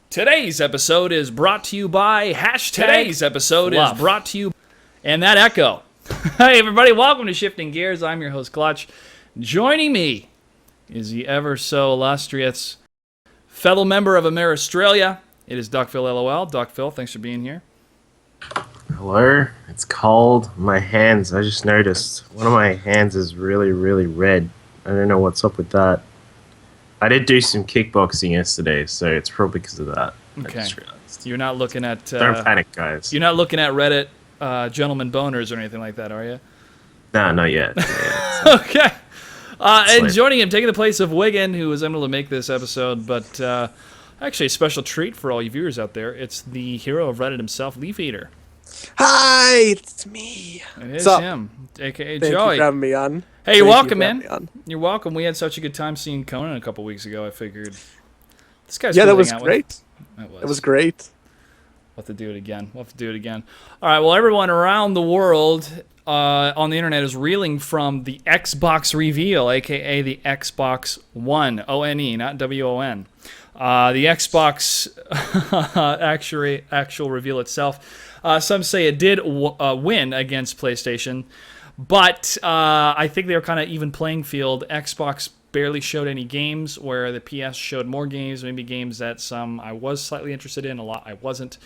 Today's episode is brought to you by Today's episode is brought to you and that echo. Hey everybody, welcome to Shifting Gears. I'm your host Clutch. Joining me is the ever so illustrious fellow member of Australia. It is Duckville LOL. Duckville, thanks for being here. Hello. It's cold. My hands, I just noticed one of my hands is really, really red. I don't know what's up with that. I did do some kickboxing yesterday, so it's probably because of that. Okay. You're not looking at... don't panic, guys. You're not looking at Reddit gentleman boners or anything like that, are you? No, not yet. Okay. And joining him, taking the place of Wigan, who was able to make this episode, but actually a special treat for all you viewers out there. It's the hero of Reddit himself, Leaf Eater. Hi, it's me. It is him, a.k.a. Thank Joey. you for having me on. Hey, you're welcome, man. You're welcome. We had such a good time seeing Conan a couple weeks ago. I figured this guy's that was great. It was great. We'll have to do it again. All right. Well, everyone around the world on the internet is reeling from the Xbox reveal, aka the Xbox One, O-N-E, not W-O-N. The Xbox actual reveal itself. Some say it did win against PlayStation, but I think they were kind of even playing field. Xbox barely showed any games, where the PS showed more games, maybe games that some I was slightly interested in, a lot I wasn't.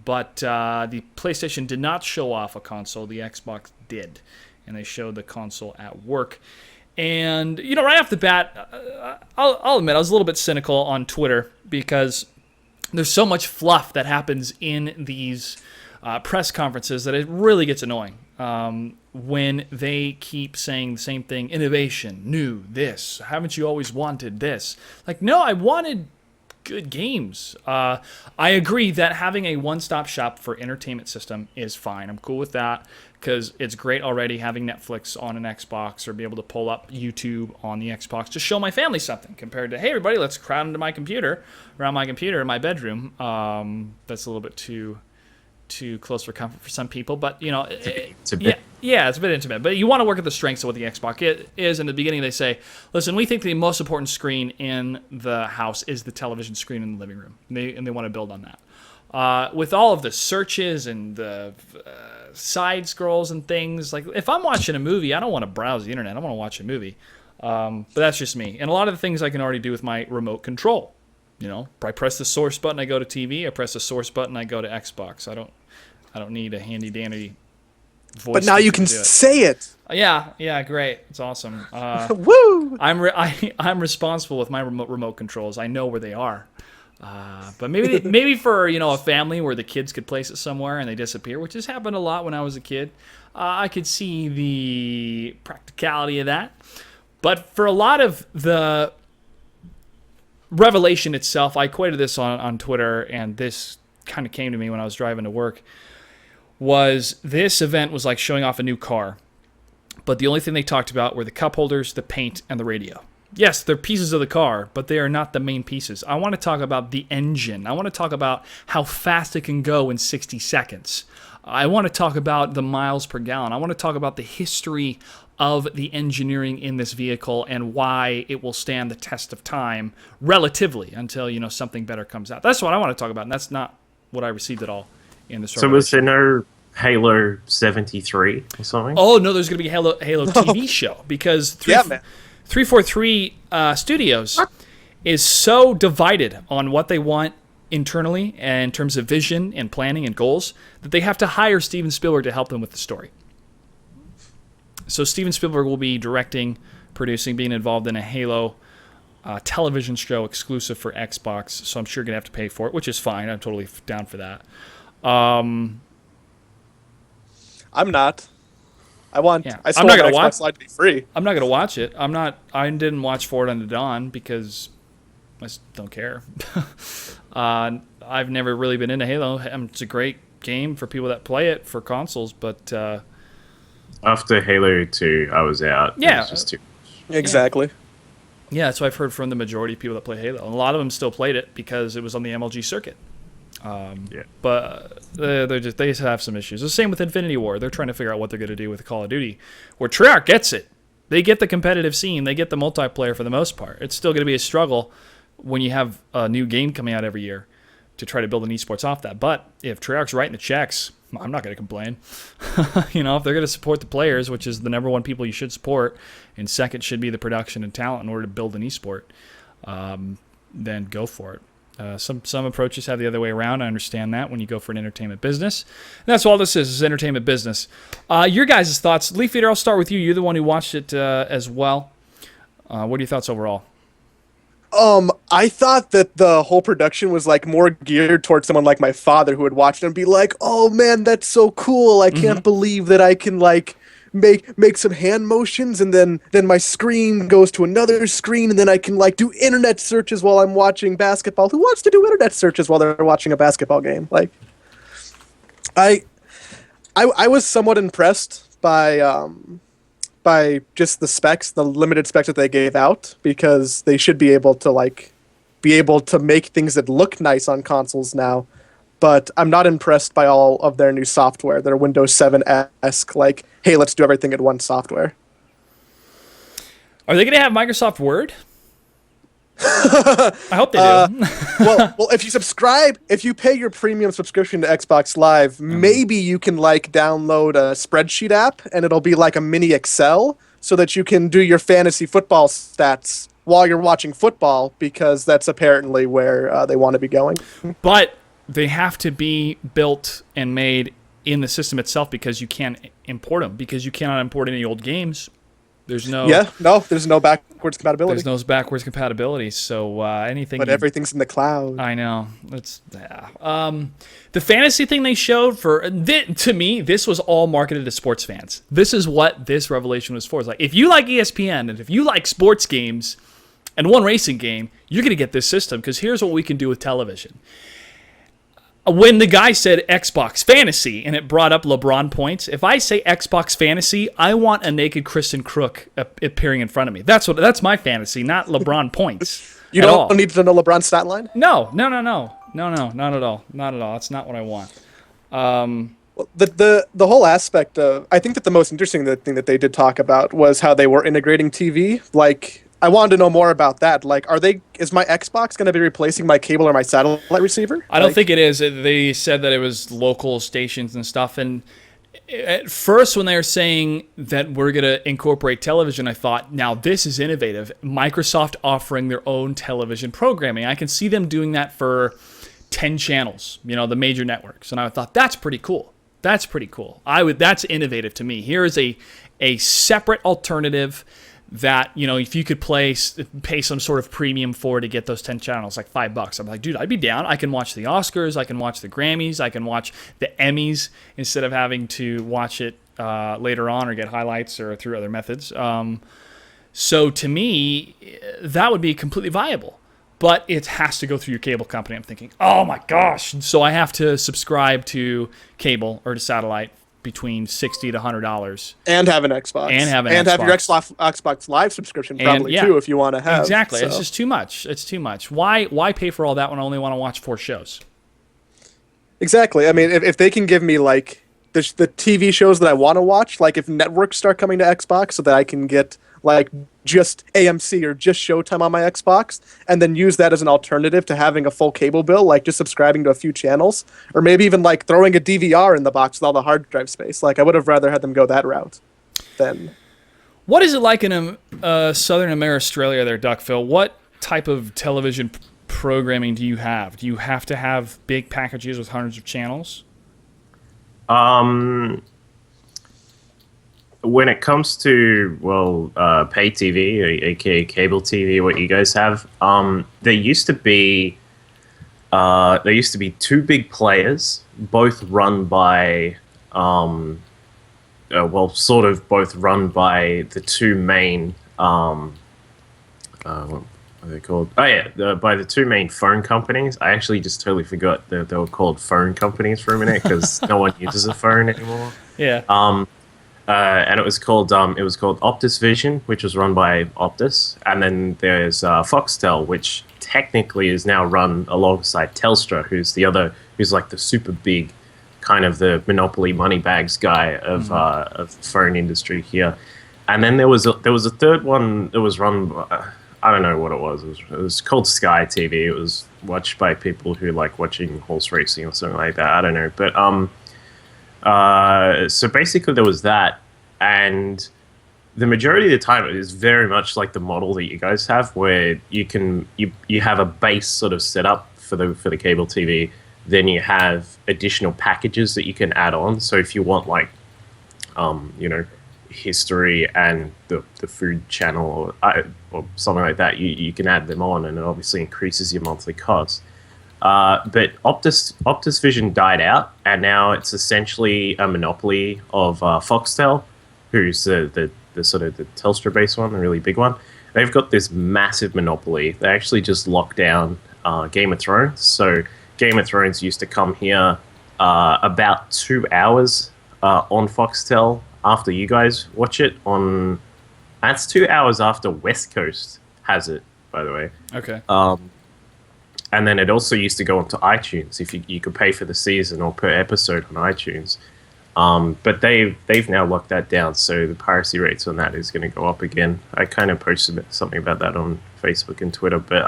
But the PlayStation did not show off a console. The Xbox did, and they showed the console at work. And, you know, right off the bat, I'll admit I was a little bit cynical on Twitter because there's so much fluff that happens in these press conferences that it really gets annoying when they keep saying the same thing: innovation, new, this. Haven't you always wanted this? Like, no, I wanted good games. I agree that having a one-stop shop for entertainment system is fine. I'm cool with that because it's great already having Netflix on an Xbox or be able to pull up YouTube on the Xbox to show my family something compared to, hey, everybody, let's crowd into my computer, around my computer in my bedroom. That's a little bit too close for comfort for some people, but you know, it's a bit intimate. But you want to work at the strengths of what the Xbox is. In the beginning, they say, "Listen, we think the most important screen in the house is the television screen in the living room," and they want to build on that. With all of the searches and the side scrolls and things, like if I'm watching a movie, I don't want to browse the internet. I want to watch a movie. But that's just me. And a lot of the things I can already do with my remote control. You know, I press the source button, I go to TV. I press the source button, I go to Xbox. I don't need a handy dandy voice. But now you can say it. Yeah, great. It's awesome. Woo! I'm responsible with my remote controls. I know where they are. But maybe for, you know, a family where the kids could place it somewhere and they disappear, which has happened a lot when I was a kid. I could see the practicality of that. But for a lot of the revelation itself, I quoted this on Twitter, and this kind of came to me when I was driving to work, was this event was like showing off a new car, but the only thing they talked about were the cup holders, the paint, and the radio. Yes, they're pieces of the car, but they are not the main pieces. I want to talk about the engine. I want to talk about how fast it can go in 60 seconds. I want to talk about the miles per gallon. I want to talk about the history of the engineering in this vehicle and why it will stand the test of time relatively until, you know, something better comes out. That's what I want to talk about, and that's not what I received at all in this. So was there no Halo 73 or something? Oh no, there's going to be a Halo TV show because 343 Studios is so divided on what they want internally and in terms of vision and planning and goals that they have to hire Steven Spielberg to help them with the story. So Steven Spielberg will be directing, producing, being involved in a Halo television show exclusive for Xbox. So I'm sure you're going to have to pay for it, which is fine. I'm totally down for that. I'm not. I still I'm not want gonna Xbox Live to be free. I'm not going to watch it. I didn't watch Forward Unto Dawn because I just don't care. I've never really been into Halo. It's a great game for people that play it for consoles, but after Halo 2, I was out. Yeah. It was just too much. Exactly. Yeah, that's what I've heard from the majority of people that play Halo. And a lot of them still played it because it was on the MLG circuit. But they just have some issues. The same with Infinity War. They're trying to figure out what they're going to do with Call of Duty, where Treyarch gets it. They get the competitive scene. They get the multiplayer for the most part. It's still going to be a struggle when you have a new game coming out every year. to try to build an esports off that. But if Treyarch's writing the checks, I'm not going to complain. If they're going to support the players, which is the number one people you should support, and second should be the production and talent in order to build an esport, then go for it. Some approaches have the other way around. I understand that when you go for an entertainment business. And that's all this is entertainment business. Your guys' thoughts. Leaf Eater, I'll start with you. You're the one who watched it as well. What are your thoughts overall? I thought that the whole production was like more geared towards someone like my father who would watch it and be like, "Oh man, that's so cool! I can't believe that I can like make some hand motions and then my screen goes to another screen and then I can like do internet searches while I'm watching basketball. Who wants to do internet searches while they're watching a basketball game?" Like, I was somewhat impressed by just the specs, the limited specs that they gave out, because they should be able to make things that look nice on consoles now. But I'm not impressed by all of their new software, their Windows 7-esque, like, hey, let's do everything at once software. Are they going to have Microsoft Word? I hope they do. well, if you pay your premium subscription to Xbox Live, maybe you can like download a spreadsheet app and it'll be like a mini Excel so that you can do your fantasy football stats while you're watching football, because that's apparently where they want to be going. But they have to be built and made in the system itself, because you can't import them, because you cannot import any old games. There's no backwards compatibility. There's no backwards compatibility. So anything. But everything's in the cloud. I know. The fantasy thing they showed to me, this was all marketed to sports fans. This is what this revelation was for. It's like, if you like ESPN and if you like sports games and one racing game, you're gonna get this system, because here's what we can do with television. When the guy said Xbox Fantasy and it brought up LeBron points, if I say Xbox Fantasy, I want a naked Kristen Crook appearing in front of me. That's my fantasy, not LeBron points. You don't need to know LeBron's stat line? No, not at all. Not at all. That's not what I want. Well, the whole aspect of, I think that the most interesting thing that they did talk about was how they were integrating TV. Like, I wanted to know more about that. Like, is my Xbox going to be replacing my cable or my satellite receiver? I don't think it is. They said that it was local stations and stuff. And at first, when they were saying that we're going to incorporate television, I thought, now this is innovative. Microsoft offering their own television programming. I can see them doing that for 10 channels, the major networks. And I thought, that's pretty cool. That's That's innovative to me. Here is a separate alternative that, if you could pay some sort of premium for to get those 10 channels, like $5. I'm like, dude, I'd be down. I can watch the Oscars, I can watch the Grammys, I can watch the Emmys instead of having to watch it later on or get highlights or through other methods. So to me, that would be completely viable. But it has to go through your cable company. I'm thinking, oh my gosh. So I have to subscribe to cable or to satellite between $60 to $100, and have an Xbox, and have your Xbox Live subscription probably too, if you want to have. Exactly, so. It's just too much. It's too much. Why pay for all that when I only want to watch 4 shows? Exactly. I mean, if they can give me like the TV shows that I want to watch, like if networks start coming to Xbox, so that I can get like just AMC or just Showtime on my Xbox, and then use that as an alternative to having a full cable bill, like just subscribing to a few channels, or maybe even like throwing a DVR in the box with all the hard drive space. Like, I would have rather had them go that route than. What is it like in Southern America, Australia there, Duckville? What type of television programming do you have? Do you have to have big packages with hundreds of channels? When it comes to, pay TV, aka cable TV, what you guys have, there used to be 2 big players, both run by, both run by the 2 main, what are they called? Oh yeah, by the 2 main phone companies. I actually just totally forgot that they were called phone companies for a minute, because no one uses a phone anymore. Yeah. And it was called Optus Vision, which was run by Optus, and then there's Foxtel, which technically is now run alongside Telstra, who's like the super big, kind of the monopoly moneybags guy of the phone industry here. And then there was a third one that was run. I don't know what it was. It was called Sky TV. It was watched by people who like watching horse racing or something like that. I don't know. But so basically there was that, and the majority of the time it is very much like the model that you guys have, where you have a base sort of setup for the cable TV. Then you have additional packages that you can add on. So if you want like, history and the food channel or something like that, you can add them on, and it obviously increases your monthly cost. But Optus Vision died out, and now it's essentially a monopoly of Foxtel, who's the sort of the Telstra-based one, the really big one. They've got this massive monopoly. They actually just locked down Game of Thrones. So Game of Thrones used to come here about 2 hours on Foxtel after you guys watch it on. That's 2 hours after West Coast has it, by the way. Okay. And then it also used to go onto iTunes if you could pay for the season or per episode on iTunes. But they've now locked that down, so the piracy rates on that is going to go up again. I kind of posted something about that on Facebook and Twitter, but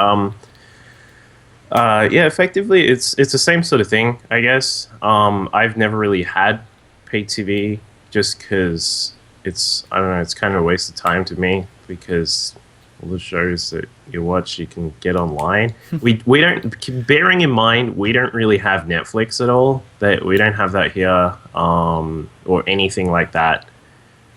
yeah, effectively it's the same sort of thing, I guess. I've never really had pay TV just because I don't know, it's kind of a waste of time to me, because all the shows that you watch you can get online. we don't, bearing in mind we don't really have Netflix at all. That we don't have that here, or anything like that.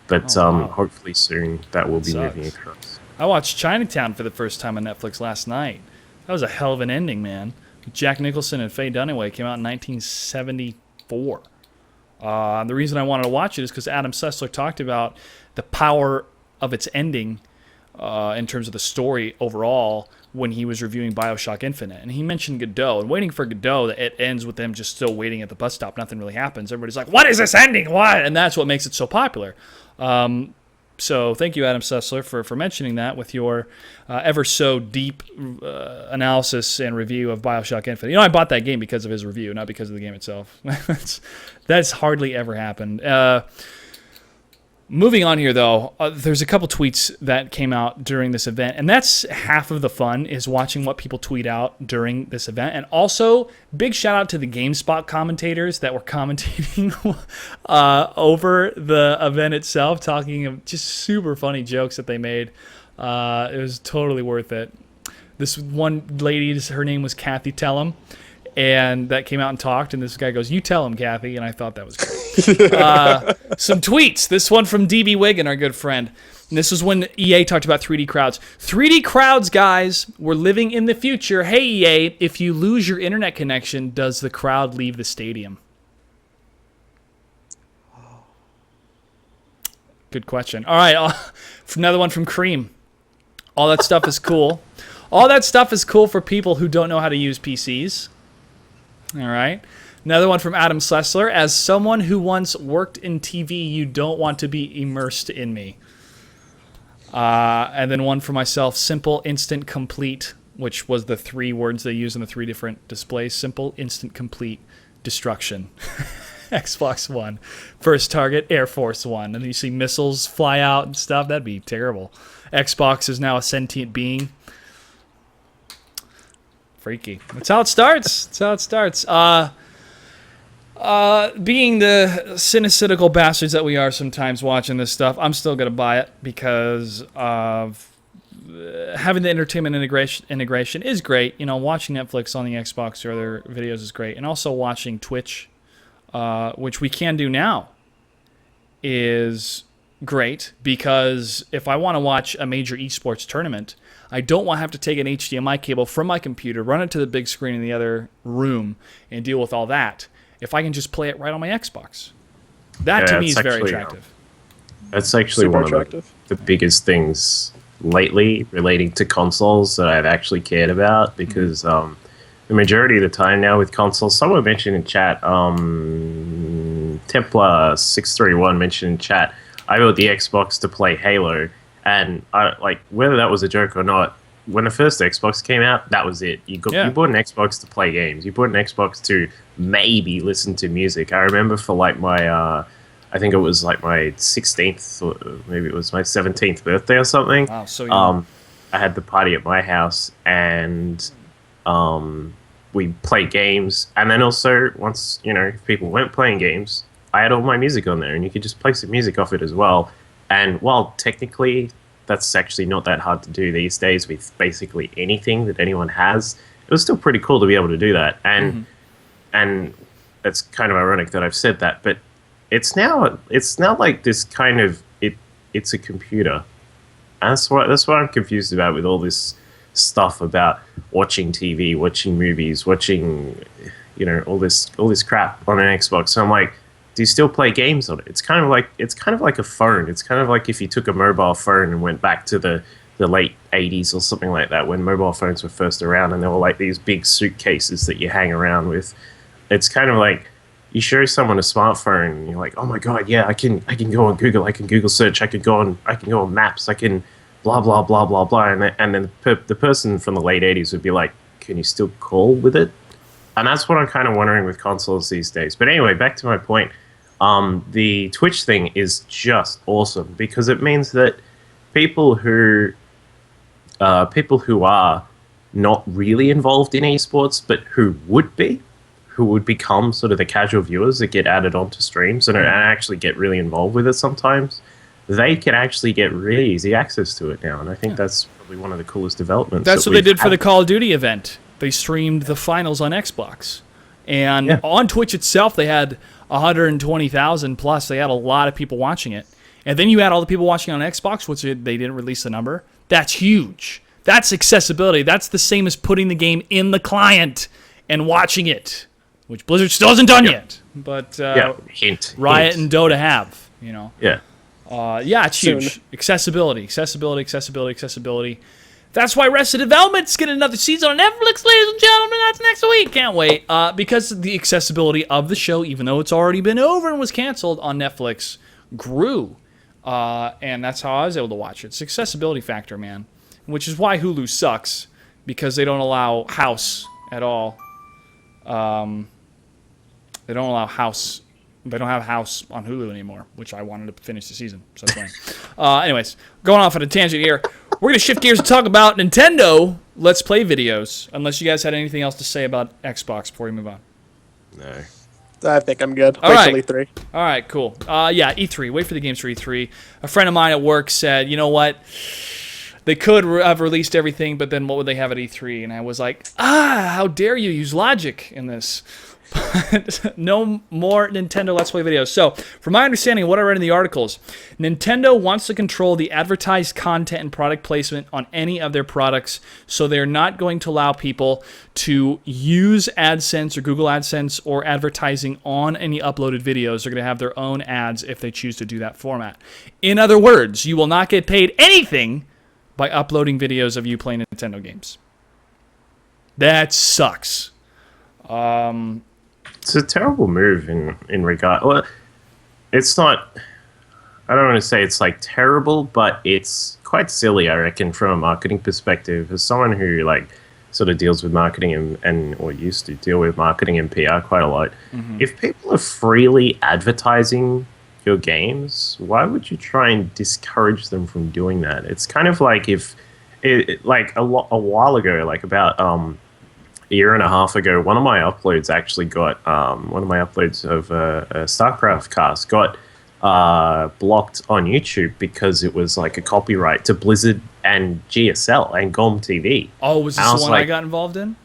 But wow. Hopefully soon that will be Sucks. moving across. I watched Chinatown for the first time on Netflix last night. That was a hell of an ending, man. Jack Nicholson and Faye Dunaway came out in 1974. The reason I wanted to watch it is because Adam Sessler talked about the power of its ending in terms of the story overall when he was reviewing BioShock Infinite. And he mentioned Godot, and waiting for Godot, it ends with them just still waiting at the bus stop. Nothing really happens. Everybody's like, what is this ending? What? And that's what makes it so popular. So thank you, Adam Sessler, for mentioning that with your ever so deep analysis and review of BioShock Infinite. I bought that game because of his review, not because of the game itself. That's hardly ever happened. Moving on here, though, there's a couple tweets that came out during this event, and that's half of the fun, is watching what people tweet out during this event. And also, big shout out to the GameSpot commentators that were commentating over the event itself, talking of just super funny jokes that they made. It was totally worth it. This one lady, her name was Kathy Tellum, and that came out and talked, and this guy goes, "You tell him, Kathy," and I thought that was great. Some tweets. This one from DB Wiggin, our good friend. And this was when EA talked about 3D crowds. 3D crowds, guys. We're living in the future. Hey, EA, if you lose your internet connection, does the crowd leave the stadium? Good question. All right, another one from Cream. All that stuff is cool. All that stuff is cool for people who don't know how to use PCs. All right. Another one from Adam Sessler. As someone who once worked in TV, you don't want to be immersed in me. And then one for myself. Simple, instant, complete, which was the 3 words they used in the 3 different displays. Simple, instant, complete, destruction. Xbox One. First target, Air Force One. And you see missiles fly out and stuff. That'd be terrible. Xbox is now a sentient being. Freaky. That's how it starts. That's how it starts. Being the cynical bastards that we are sometimes watching this stuff, I'm still going to buy it because of having the entertainment integration is great. Watching Netflix on the Xbox or other videos is great. And also watching Twitch, which we can do now, is great, because if I want to watch a major eSports tournament, I don't want to have to take an HDMI cable from my computer, run it to the big screen in the other room, and deal with all that. If I can just play it right on my Xbox. That to me is very attractive. That's actually one of the biggest things lately relating to consoles that I've actually cared about, because the majority of the time now with consoles, someone mentioned in chat, Templar631 mentioned in chat, I built the Xbox to play Halo, and whether that was a joke or not, when the first Xbox came out, that was it. You bought an Xbox to play games. You bought an Xbox to maybe listen to music. I remember for my, I think it was my 16th, or maybe it was my 17th birthday or something. Wow, so young. I had the party at my house, and we played games. And then also, once if people weren't playing games, I had all my music on there, and you could just play some music off it as well. And while technically that's actually not that hard to do these days with basically anything that anyone has, it was still pretty cool to be able to do that. And it's kind of ironic that I've said that, but it's now like this kind of it's a computer. And that's what I'm confused about with all this stuff about watching TV, watching movies, watching all this crap on an Xbox. So I'm like, do you still play games on it? It's kind of like a phone. It's kind of like if you took a mobile phone and went back to the late 80s or something like that, when mobile phones were first around, and they were like these big suitcases that you hang around with. It's kind of like you show someone a smartphone and you're like, oh my god, yeah, I can go on Google, I can Google search, I can go on Maps, I can blah blah blah blah blah, and then the person from the late 80s would be like, can you still call with it? And that's what I'm kind of wondering with consoles these days. But anyway, back to my point. The Twitch thing is just awesome because it means that people who are not really involved in esports, but who would become sort of the casual viewers that get added onto streams and actually get really involved with it sometimes, they can actually get really easy access to it now. And I think that's probably one of the coolest developments. That's what they did for the Call of Duty event. They streamed the finals on Xbox. And on Twitch itself, they had 120,000 plus. They had a lot of people watching it. And then you had all the people watching on Xbox, which they didn't release the number. That's huge. That's accessibility. That's the same as putting the game in the client and watching it, which Blizzard still hasn't done yet. But hint. Riot and Dota have, Yeah. It's huge. Soon. Accessibility. That's why Arrested Development's getting another season on Netflix, ladies and gentlemen. That's next week. Can't wait. Because the accessibility of the show, even though it's already been over and was canceled on Netflix, grew. And that's how I was able to watch it. It's accessibility factor, man. Which is why Hulu sucks, because they don't allow House at all. They don't allow House. They don't have House on Hulu anymore, which I wanted to finish the season. So that's fine. Anyways, going off on a tangent here. We're going to shift gears and talk about Nintendo Let's Play videos, unless you guys had anything else to say about Xbox before we move on. No. I think I'm good. All Wait right. till E3. All right, cool. E3. Wait for the games for E3. A friend of mine at work said, you know what? They could have released everything, but then what would they have at E3? And I was like, how dare you use logic in this? No more Nintendo Let's Play videos. So, from my understanding of what I read in the articles, Nintendo wants to control the advertised content and product placement on any of their products, so they're not going to allow people to use AdSense or Google AdSense or advertising on any uploaded videos. They're going to have their own ads if they choose to do that format. In other words, you will not get paid anything by uploading videos of you playing Nintendo games. That sucks. It's a terrible move in regard. Well, it's not. I don't want to say it's like terrible, but it's quite silly, I reckon, from a marketing perspective. As someone who sort of deals with marketing or used to deal with marketing and PR quite a lot, if people are freely advertising your games, why would you try and discourage them from doing that? It's kind of like if, a while ago, like about a year and a half ago, one of my uploads actually got one of my uploads of a StarCraft cast got blocked on YouTube because it was like a copyright to Blizzard and GSL and GOM TV. Oh, was this And the one I got involved in?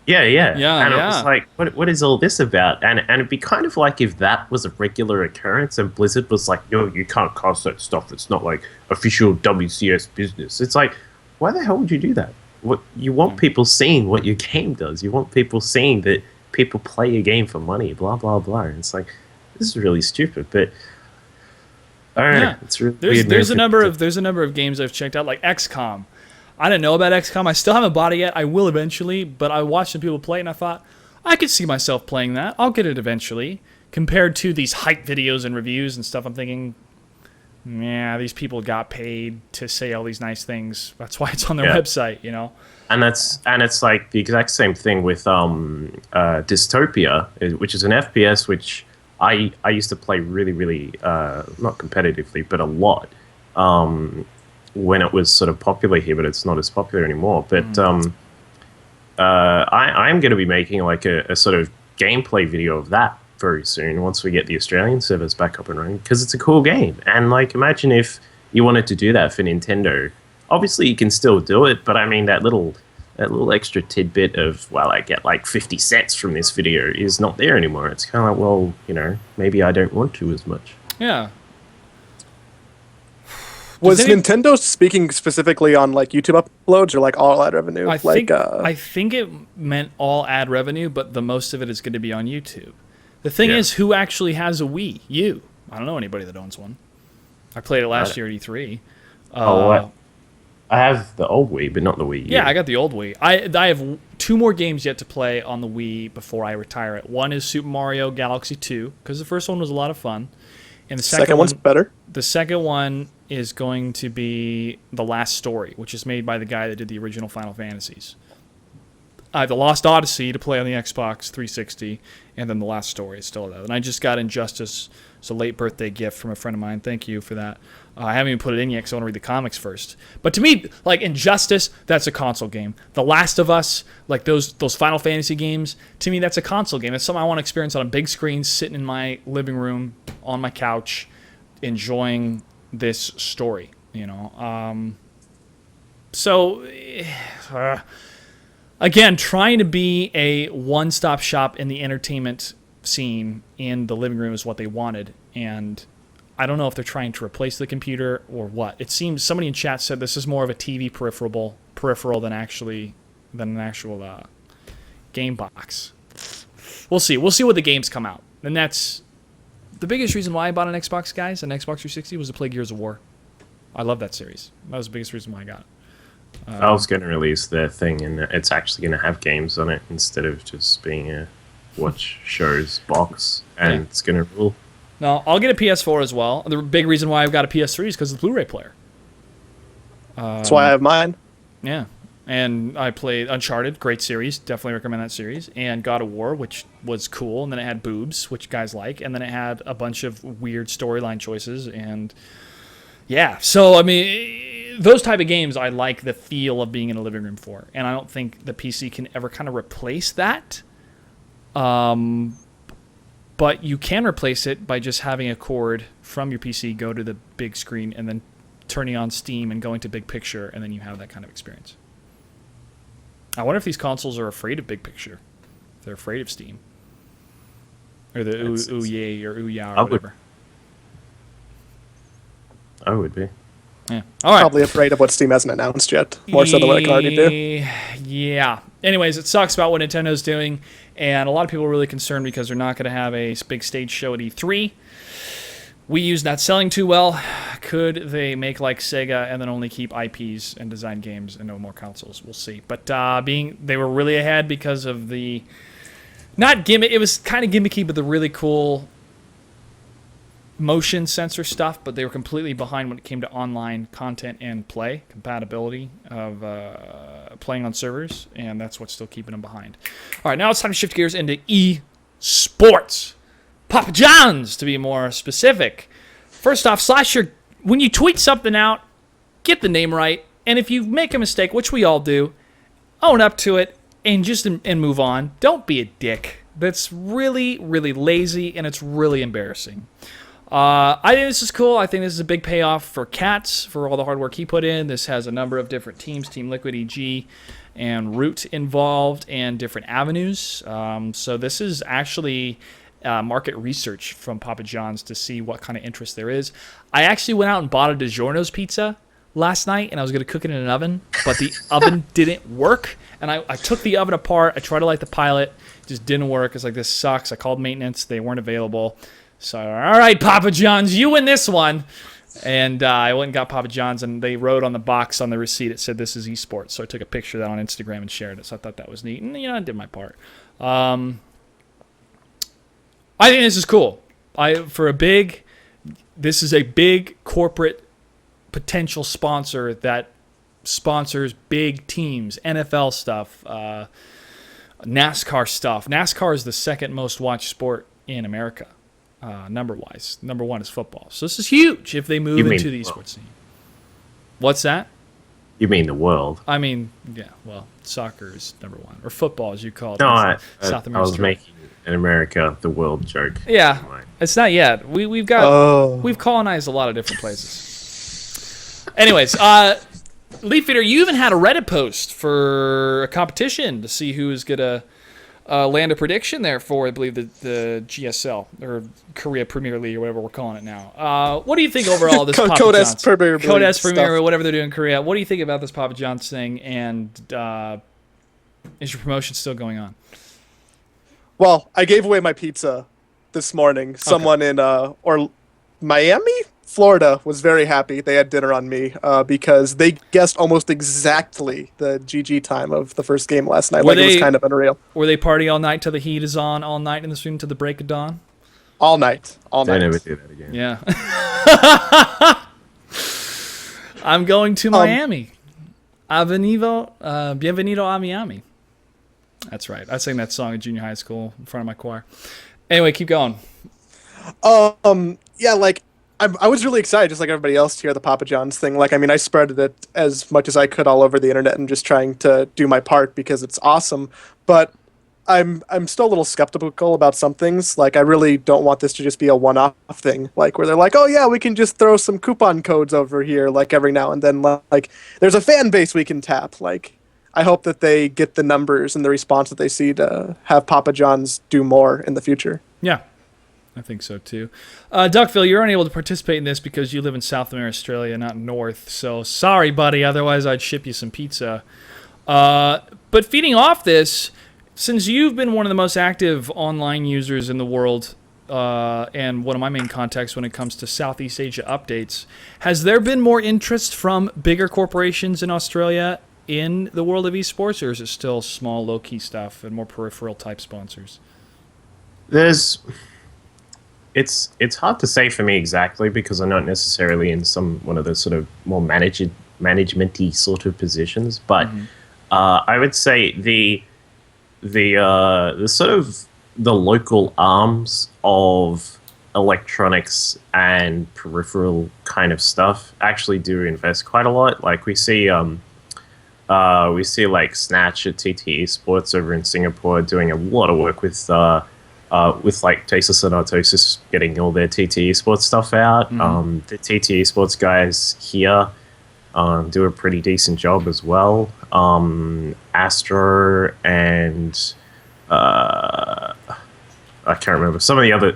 Yeah. And I yeah. was like, what is all this about? And it'd be kind of like if that was a regular occurrence and Blizzard was like, yo, you can't cast that stuff. It's not like official WCS business. It's like, why the hell would you do that? What you want people seeing what your game does. You want people seeing that people play your game for money, blah, blah, blah. And it's like, this is really stupid. But I don't know. It's really there's a number of games I've checked out, like XCOM. I didn't know about XCOM. I still haven't bought it yet. I will eventually, but I watched some people play it and I thought, I could see myself playing that. I'll get it eventually. Compared to these hype videos and reviews and stuff, I'm thinking, yeah, these people got paid to say all these nice things. That's why it's on their website, And it's like the exact same thing with Dystopia, which is an FPS which I used to play really, really not competitively, but a lot. when it was sort of popular here, but it's not as popular anymore. But I'm going to be making like a sort of gameplay video of that very soon once we get the Australian servers back up and running, because it's a cool game. And like, imagine if you wanted to do that for Nintendo. Obviously, you can still do it, but I mean that little extra tidbit of, well, I get like 50 cents from this video is not there anymore. It's kind of like, well, you know, maybe I don't want to as much. Yeah. Was Nintendo speaking specifically on like YouTube uploads or like all ad revenue? I think it meant all ad revenue, but the most of it is going to be on YouTube. The thing is, who actually has a Wii? You. I don't know anybody that owns one. I played it last year at E3. What? I have the old Wii, but not the Wii U. Yeah, I got the old Wii. I have 2 more games yet to play on the Wii before I retire it. One is Super Mario Galaxy 2, because the first one was a lot of fun. And the second one's better. The second one is going to be The Last Story, which is made by the guy that did the original Final Fantasies. I have The Lost Odyssey to play on the Xbox 360, and then The Last Story is still there. And I just got Injustice. It's a late birthday gift from a friend of mine. Thank you for that. I haven't even put it in yet because I want to read the comics first. But to me, like Injustice, that's a console game. The Last of Us, like those Final Fantasy games, to me, that's a console game. It's something I want to experience on a big screen, sitting in my living room, on my couch, enjoying this story, you know. Again, trying to be a one-stop shop in the entertainment scene in the living room is what they wanted, and I don't know if they're trying to replace the computer or what. It seems somebody in chat said this is more of a TV peripheral than an actual game box. We'll see. We'll see what the games come out, and that's the biggest reason why I bought an Xbox, guys. An Xbox 360 was to play Gears of War. I love that series. That was the biggest reason why I got it. Valve's going to release their thing, and it's actually going to have games on it instead of just being a watch shows box, and it's going to rule. No, I'll get a PS4 as well. The big reason why I've got a PS3 is because of the Blu-ray player. That's why I have mine. Yeah, and I played Uncharted, great series, definitely recommend that series, and God of War, which was cool, and then it had boobs, which guys like, and then it had a bunch of weird storyline choices, and yeah, so I mean, those type of games I like the feel of being in a living room for, and I don't think the PC can ever kind of replace that. But you can replace it by just having a cord from your PC go to the big screen and then turning on Steam and going to big picture, and then you have that kind of experience. I wonder if these consoles are afraid of big picture. If they're afraid of Steam. Or the Ouya or Ouya or whatever. I would be. Yeah. All right. Probably afraid of what Steam hasn't announced yet. More so than what it can already do. Yeah. Anyways, it sucks about what Nintendo's doing, and a lot of people are really concerned because they're not going to have a big stage show at E3. Wii U's not selling too well. Could they make like Sega and then only keep IPs and design games and no more consoles? We'll see. But they were really ahead because of the not gimmick. It was kind of gimmicky, but the really cool motion sensor stuff, but they were completely behind when it came to online content and play compatibility of playing on servers, and that's what's still keeping them behind. All right, now it's time to shift gears into eSports. Papa John's, to be more specific. First off, Slasher, when you tweet something out, get the name right, and if you make a mistake, which we all do, own up to it and just and move on. Don't be a dick. That's really, really lazy, and it's really embarrassing. I think this is cool. I think this is a big payoff for Katz for all the hard work he put in. This has a number of different teams, Team Liquid, EG, and Root involved, and different avenues. So this is actually market research from Papa John's to see what kind of interest there is. I actually went out and bought a DiGiorno's pizza last night, and I was going to cook it in an oven, but the oven didn't work. And I took the oven apart. I tried to light the pilot. It just didn't work. It's like, this sucks. I called maintenance. They weren't available. So, all right, Papa John's, you win this one. And I went and got Papa John's, and they wrote on the box on the receipt, it said, this is eSports. So I took a picture of that on Instagram and shared it. So I thought that was neat. And, I did my part. I think this is cool. This is a big corporate potential sponsor that sponsors big teams, NFL stuff, NASCAR stuff. NASCAR is the second most watched sport in America. Number-wise. Number one is football. So this is huge if they move into the esports scene. What's that? You mean the world? I mean, yeah. Well, soccer is number one, or football, as you call it. No, in I South I was America. making an America the world joke. Yeah, it's not yet. We've colonized a lot of different places. Anyways, Leaf Eater, you even had a Reddit post for a competition to see who is gonna land a prediction there for, I believe, the GSL or Korea Premier League or whatever we're calling it now. What do you think overall of this Papa John's? Codes Premier, or whatever they're doing in Korea. What do you think about this Papa John's thing? And is your promotion still going on? Well, I gave away my pizza this morning. Someone in Miami, Florida, was very happy. They had dinner on me because they guessed almost exactly the GG time of the first game last night. It was kind of unreal. Were they party all night till the heat is on, all night in the stream till the break of dawn? All night. All night. I never do that again. Yeah. I'm going to Miami. Bienvenido a Miami. That's right. I sang that song in junior high school in front of my choir. Anyway, keep going. Yeah, like I was really excited, just like everybody else, to hear the Papa John's thing. Like, I mean, I spread it as much as I could all over the internet and just trying to do my part because it's awesome. But I'm still a little skeptical about some things. Like, I really don't want this to just be a one-off thing, like where they're like, oh yeah, we can just throw some coupon codes over here, like every now and then. Like, there's a fan base we can tap. Like, I hope that they get the numbers and the response that they see to have Papa John's do more in the future. Yeah, I think so too. Duckville, you're unable to participate in this because you live in South America, Australia, not North. So sorry, buddy. Otherwise, I'd ship you some pizza. But feeding off this, since you've been one of the most active online users in the world and one of my main contacts when it comes to Southeast Asia updates, has there been more interest from bigger corporations in Australia in the world of esports, or is it still small, low-key stuff and more peripheral type sponsors? It's hard to say for me exactly because I'm not necessarily in one of the sort of more managementy sort of positions, but I would say the sort of the local arms of electronics and peripheral kind of stuff actually do invest quite a lot. Like we see like Snatch at TT eSports over in Singapore doing a lot of work with like Tasis and Artosis getting all their TT eSports stuff out. The TT eSports guys here do a pretty decent job as well. Astro and I can't remember some of the other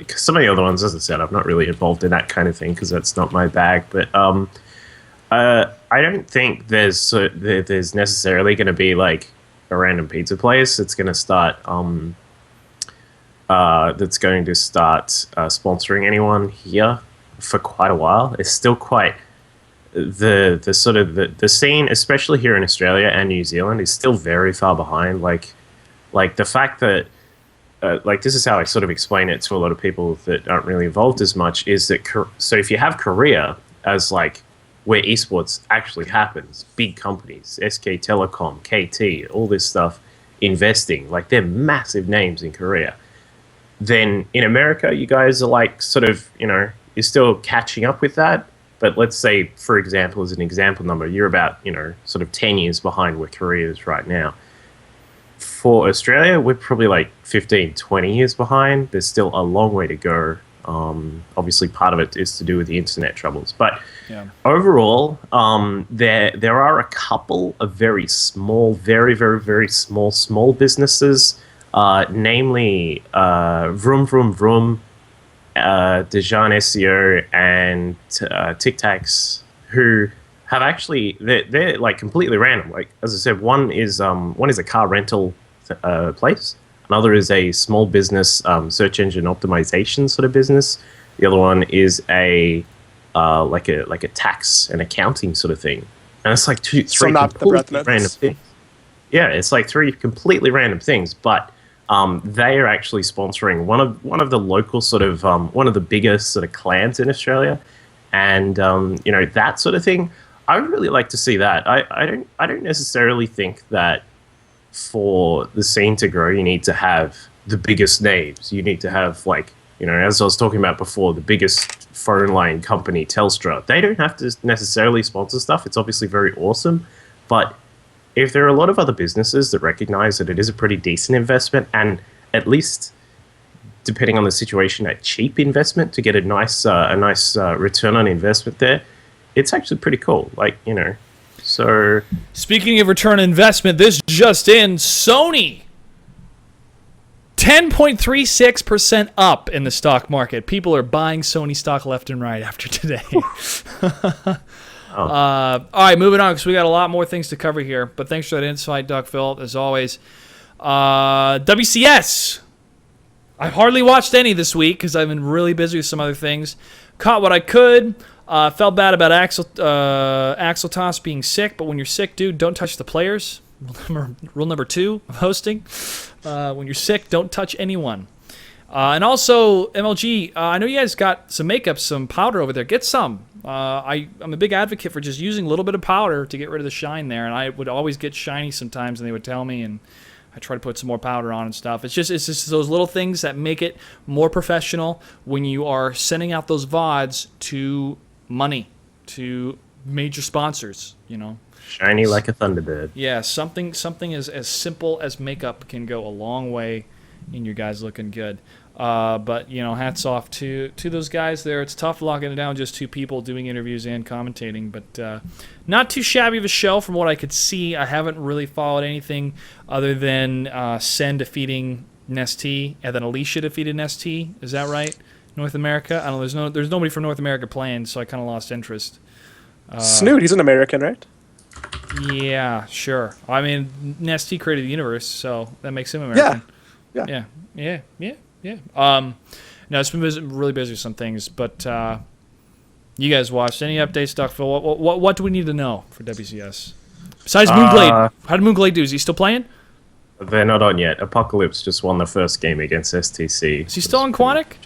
ones. As I said, I'm not really involved in that kind of thing because that's not my bag. But I don't think there's necessarily going to be like a random pizza place that's going to start sponsoring anyone here for quite a while. It's still quite the sort of the scene, especially here in Australia and New Zealand, is still very far behind. Like the fact that like this is how I sort of explain it to a lot of people that aren't really involved as much, is that so if you have Korea as like where esports actually happens, big companies, SK Telecom, KT, all this stuff investing, like they're massive names in Korea. Then in America, you guys are like sort of, you're still catching up with that. But let's say, for example, as an example number, you're about, sort of 10 years behind where Korea is right now. For Australia, we're probably like 15, 20 years behind. There's still a long way to go. Obviously, part of it is to do with the internet troubles. But overall, there are a couple of very small, very, very, very small businesses, namely Vroom Vroom Vroom, Dejan SEO, and Tic Tacs, who have actually they're like completely random. Like as I said, one is a car rental place. Another is a small business search engine optimization sort of business. The other one is a like a tax and accounting sort of thing. And it's like three completely random things. Yeah, it's like three completely random things, but they are actually sponsoring one of the local sort of one of the biggest sort of clans in Australia, and that sort of thing. I would really like to see that. I don't necessarily think that for the scene to grow, you need to have the biggest names. You need to have like You know, as I was talking about before, the biggest phone line company, Telstra, they don't have to necessarily sponsor stuff. It's obviously very awesome. But if there are a lot of other businesses that recognize that it is a pretty decent investment, and at least, depending on the situation, a cheap investment to get a nice return on investment there, it's actually pretty cool. Like, you know, so... Speaking of return on investment, this just in, Sony 10.36% up in the stock market. People are buying Sony stock left and right after today. All right, moving on, because we got a lot more things to cover here. But thanks for that insight, Doc Phil, as always. WCS. I've hardly watched any this week because I've been really busy with some other things. Caught what I could. Felt bad about Axel Toss being sick, but when you're sick, dude, don't touch the players. Rule number 2 of hosting. When you're sick, don't touch anyone. And also, MLG, I know you guys got some makeup, some powder over there. Get some. I'm a big advocate for just using a little bit of powder to get rid of the shine there. And I would always get shiny sometimes, and they would tell me, and I try to put some more powder on and stuff. It's just those little things that make it more professional when you are sending out those VODs to money, to major sponsors, you know. Shiny like a Thunderbird. Yeah, something as simple as makeup can go a long way in your guys looking good. But, you know, hats off to those guys there. It's tough locking it down, just 2 people doing interviews and commentating. But not too shabby of a show from what I could see. I haven't really followed anything other than Sen defeating Nestea and then Alicia defeated Nestea. Is that right? North America? I don't know. There's nobody from North America playing, so I kind of lost interest. Snoot, he's an American, right? Yeah, sure. I mean, Nestea created the universe, so that makes him American. Yeah. No, it's been really busy with some things, but you guys watched any updates, Doc Phil? What do we need to know for WCS? Besides Moonglade, how did Moonglade do? Is he still playing? They're not on yet. Apocalypse just won the first game against STC. Is he still on Quantic?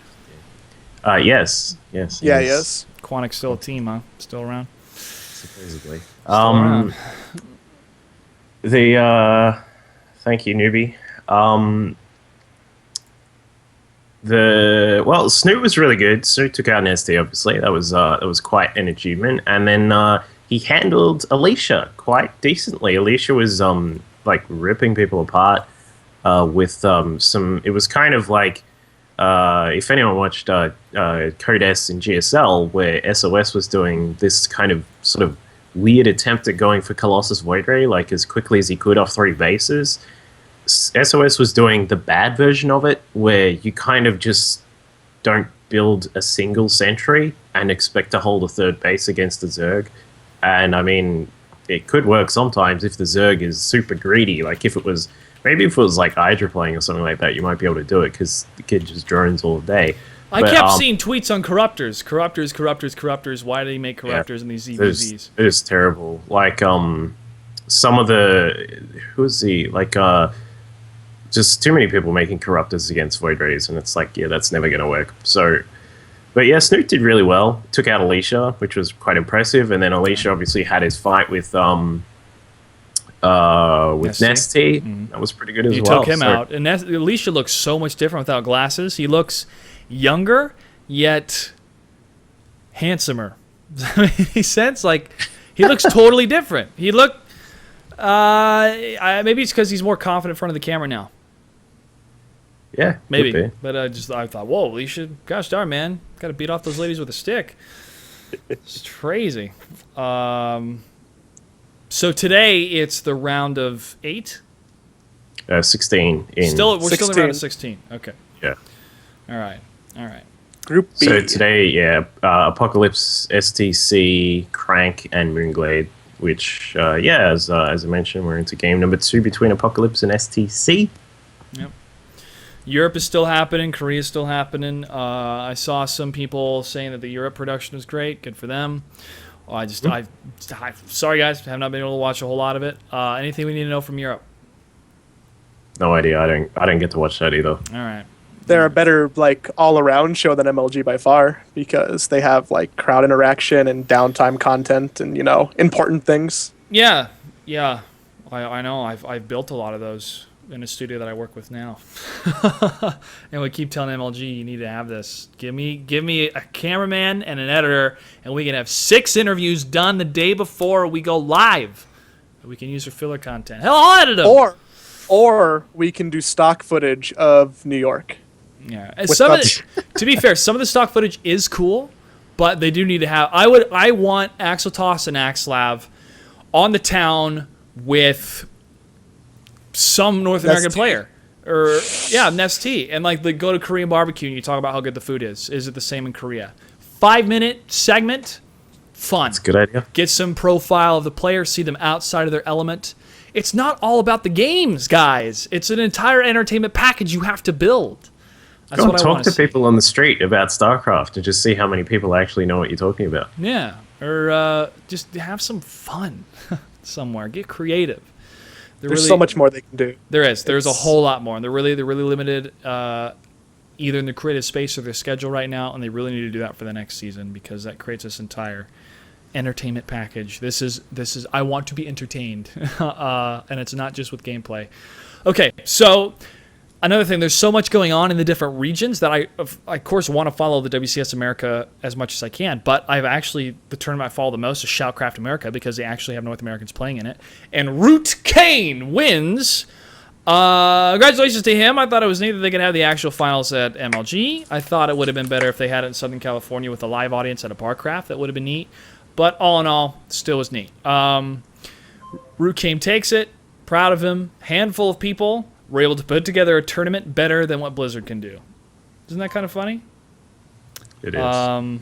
Yes. Yeah, he is. Quantic's still a team, huh? Still around? Supposedly. Around. Thank you, newbie. Snoot was really good. Snoot took out Nestea, obviously. That was quite an achievement. And then he handled Alicia quite decently. Alicia was like ripping people apart with some. It was kind of like if anyone watched Code S in GSL, where SOS was doing this kind of sort of weird attempt at going for Colossus Void Ray like as quickly as he could off 3 bases. SOS was doing the bad version of it, where you kind of just don't build a single sentry and expect to hold a 3rd base against the Zerg. And I mean, it could work sometimes if the Zerg is super greedy. Like if it was like Hydra playing or something like that, you might be able to do it because the kid just drones all day. I kept seeing tweets on Corruptors. Why do they make Corruptors in these ZBZs? It is terrible. Like some of the just too many people making Corruptors against Void Rays, and it's like, yeah, that's never going to work. So, but yeah, Snoot did really well. Took out Alicia, which was quite impressive, and then Alicia obviously had his fight with Nestea. Mm-hmm. That was pretty good as well. He took him out, and Alicia looks so much different without glasses. He looks younger, yet handsomer. Does that make any sense? Like, he looks totally different. He looked... maybe it's because he's more confident in front of the camera now. Yeah, maybe. But I thought, whoa, Alicia, gosh darn, man, got to beat off those ladies with a stick. It's crazy. So today it's the round of 8. 16. We're still in the round of 16. Okay. Yeah. All right. Group B. So today, yeah, Apocalypse, STC, Crank, and Moonglade. Which, as I mentioned, we're into game number 2 between Apocalypse and STC. Yep. Europe is still happening. Korea is still happening. I saw some people saying that the Europe production was great. Good for them. Sorry, guys. I have not been able to watch a whole lot of it. Anything we need to know from Europe? No idea. I didn't get to watch that either. All right. They're a better, like, all-around show than MLG by far because they have, like, crowd interaction and downtime content and, you know, important things. Yeah. I know. I've built a lot of those. in a studio that I work with now. And we keep telling MLG, you need to have this. Give me a cameraman and an editor, and we can have 6 interviews done the day before we go live. We can use for filler content. Hell, I'll edit them. Or we can do stock footage of New York. Yeah. To be fair, some of the stock footage is cool, but they do need to have. I want Axeltoss and Axlav on the town with some North American player, or Nestea, and like they go to Korean barbecue and you talk about how good the food is. Is it the same in Korea? 5-minute segment, fun. That's a good idea. Get some profile of the player, see them outside of their element. It's not all about the games, guys. It's an entire entertainment package you have to build. That's Go what and I talk want to see. people on the street about StarCraft and just see how many people actually know what you're talking about. Yeah, or just have some fun somewhere. Get creative. There's so much more they can do. There is. There's a whole lot more. And they're really limited either in the creative space or their schedule right now, and they really need to do that for the next season because that creates this entire entertainment package. This is I want to be entertained, and it's not just with gameplay. Okay, so another thing, there's so much going on in the different regions that I of course want to follow the WCS America as much as I can, but the tournament I follow the most is Shoutcraft America because they actually have North Americans playing in it. And Root Kane wins. Congratulations to him. I thought it was neat that they could have the actual finals at MLG. I thought it would have been better if they had it in Southern California with a live audience at a Barcraft. That would have been neat. But all in all, still was neat. Root Kane takes it. Proud of him. Handful of people were able to put together a tournament better than what Blizzard can do. Isn't that kind of funny? It is. And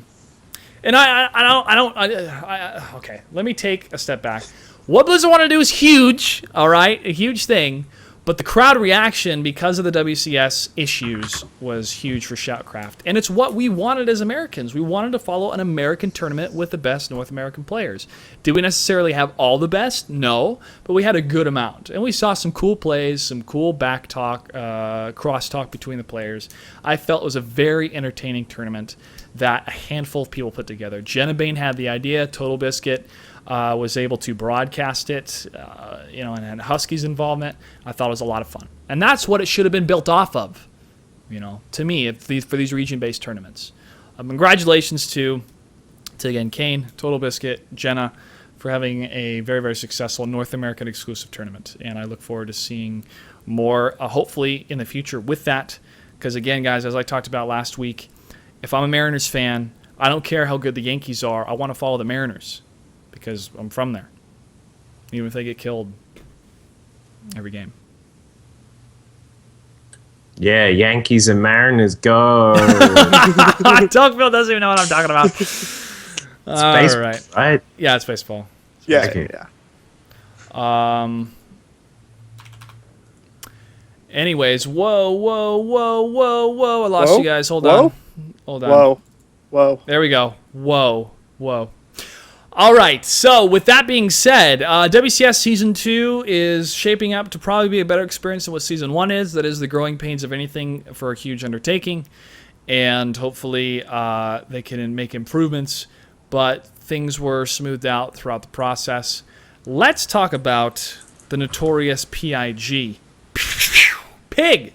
okay, let me take a step back. What Blizzard want to do is huge, all right, a huge thing, but the crowd reaction because of the WCS issues was huge for Shoutcraft. And it's what we wanted as Americans. We wanted to follow an American tournament with the best North American players. Did we necessarily have all the best? No, but we had a good amount. And we saw some cool plays, some cool back talk, cross talk between the players. I felt it was a very entertaining tournament that a handful of people put together. Jenna Bain had the idea, Total Biscuit was able to broadcast it, and had Husky's involvement. I thought it was a lot of fun. And that's what it should have been built off of, to me, for these region-based tournaments. Congratulations to again, Kane, Total Biscuit, Jenna, for having a very, very successful North American exclusive tournament. And I look forward to seeing more, hopefully, in the future with that. Because, again, guys, as I talked about last week, if I'm a Mariners fan, I don't care how good the Yankees are. I want to follow the Mariners because I'm from there, even if they get killed every game. Yeah, Yankees and Mariners go. Tocqueville doesn't even know what I'm talking about. Baseball, right? Yeah, it's baseball. Yeah, Okay. yeah. Anyways, whoa. I lost you guys. Hold on. Whoa. There we go. Whoa. All right, so with that being said, WCS Season 2 is shaping up to probably be a better experience than what Season 1 is. That is the growing pains of anything for a huge undertaking. And hopefully they can make improvements, but things were smoothed out throughout the process. Let's talk about the notorious PIG. Pig!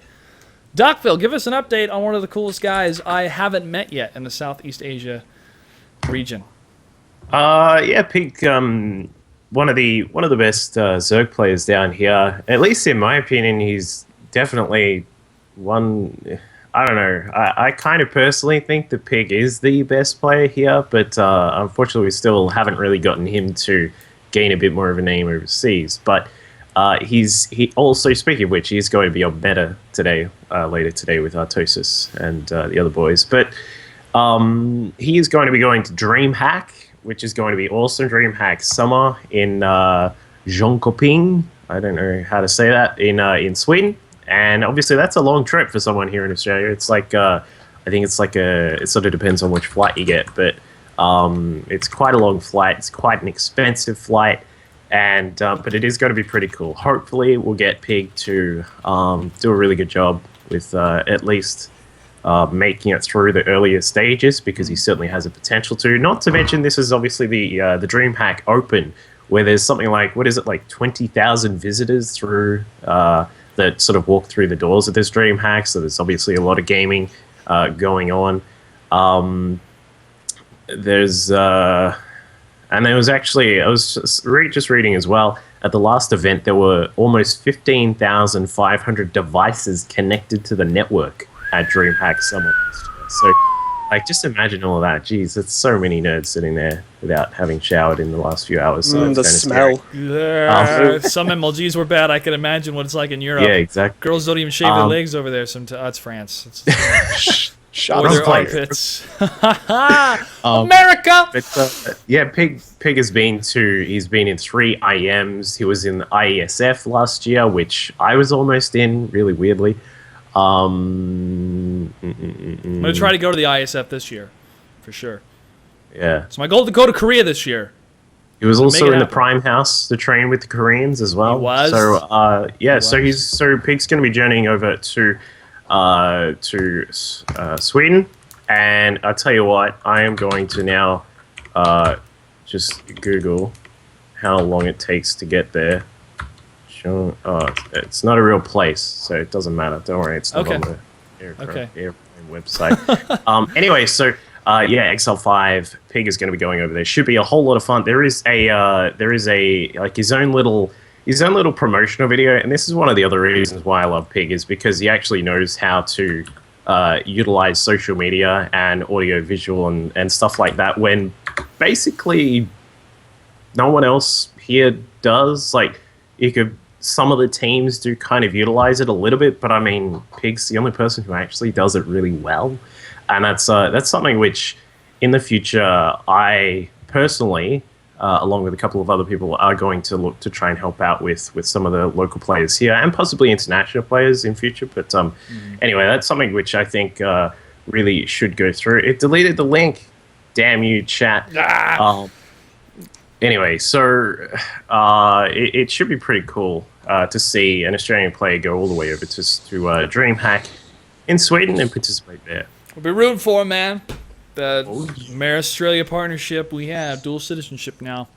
Duckville, give us an update on one of the coolest guys I haven't met yet in the Southeast Asia region. Pig, one of the best Zerg players down here. At least in my opinion, he's definitely one. I don't know. I kind of personally think that Pig is the best player here, but unfortunately, we still haven't really gotten him to gain a bit more of a name overseas. But he also, speaking of which, he's going to be on meta today, later today with Artosis and the other boys. But he is going to be going to DreamHack, which is going to be awesome. DreamHack Summer in Jönköping. I don't know how to say that, in Sweden. And obviously that's a long trip for someone here in Australia. It's like I think it's like it sort of depends on which flight you get, but it's quite a long flight. It's quite an expensive flight, and but it is going to be pretty cool. Hopefully we'll get Pig to do a really good job with at least making it through the earlier stages, because he certainly has a potential to. Not to mention, this is obviously the DreamHack Open, where there's something like, 20,000 visitors through that sort of walk through the doors of this DreamHack. So there's obviously a lot of gaming going on. There's and there was actually, I was just reading as well, at the last event there were almost 15,500 devices connected to the network at DreamHack Summit. So like, just imagine all of that. Jeez, it's so many nerds sitting there without having showered in the last few hours. So it's the kinda smell. scary. Some MLGs were bad. I can imagine what it's like in Europe. Yeah, exactly. Girls don't even shave their legs over there. It's France. It's Shots or their fired. armpits. America. But yeah, Pig has been he's been in 3 IMs. He was in the IESF last year, which I was almost in, really weirdly. I'm gonna try to go to the ISF this year, for sure. Yeah. It's my goal to go to Korea this year. He was make also it in the happen. Prime House to train with the Koreans as well. He was? So yeah, so was. Pig's going to be journeying over to Sweden, and I tell you what, I am going to now just Google how long it takes to get there. Sure. It's not a real place, so it doesn't matter. Don't worry, it's not Okay. on the airplane website. Anyway, so yeah, XL5 Pig is going to be going over there. Should be a whole lot of fun. There is a like his own little promotional video, and this is one of the other reasons why I love Pig, is because he actually knows how to utilize social media and audio visual and stuff like that when basically no one else here does. Like, some of the teams do kind of utilize it a little bit, but I mean, Pig's the only person who actually does it really well, and that's something which in the future I personally, along with a couple of other people, are going to look to try and help out with some of the local players here and possibly international players in future. But anyway, that's something which I think really should go through. It deleted the link. Damn you, chat. Anyway, so it should be pretty cool to see an Australian player go all the way over to DreamHack in Sweden and participate there. We'll be rooting for him, man. The Australia partnership we have, dual citizenship now.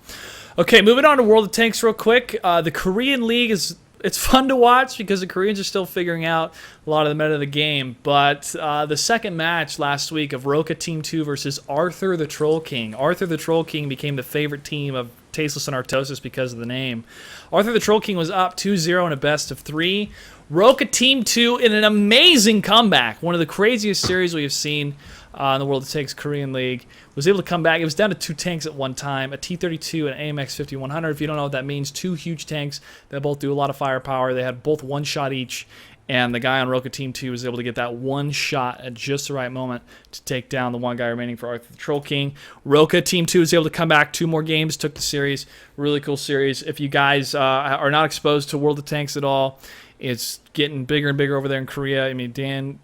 Okay, moving on to World of Tanks real quick. The Korean League it's fun to watch because the Koreans are still figuring out a lot of the meta of the game. But the second match last week of Roka Team 2 versus Arthur the Troll King. Arthur the Troll King became the favorite team of Tasteless and Artosis because of the name. Arthur the Troll King was up 2-0 in a best of 3. Roka Team 2 in an amazing comeback. One of the craziest series we have seen in the World of Tanks Korean League. Was able to come back. It was down to 2 tanks at one time, a T-32 and an AMX 5100. If you don't know what that means, 2 huge tanks that both do a lot of firepower. They had both 1 shot each, and the guy on Roka Team 2 was able to get that 1 shot at just the right moment to take down the one guy remaining for Arthur the Troll King. Roka Team 2 was able to come back 2 more games, took the series. Really cool series. If you guys are not exposed to World of Tanks at all, it's getting bigger and bigger over there in Korea. I mean,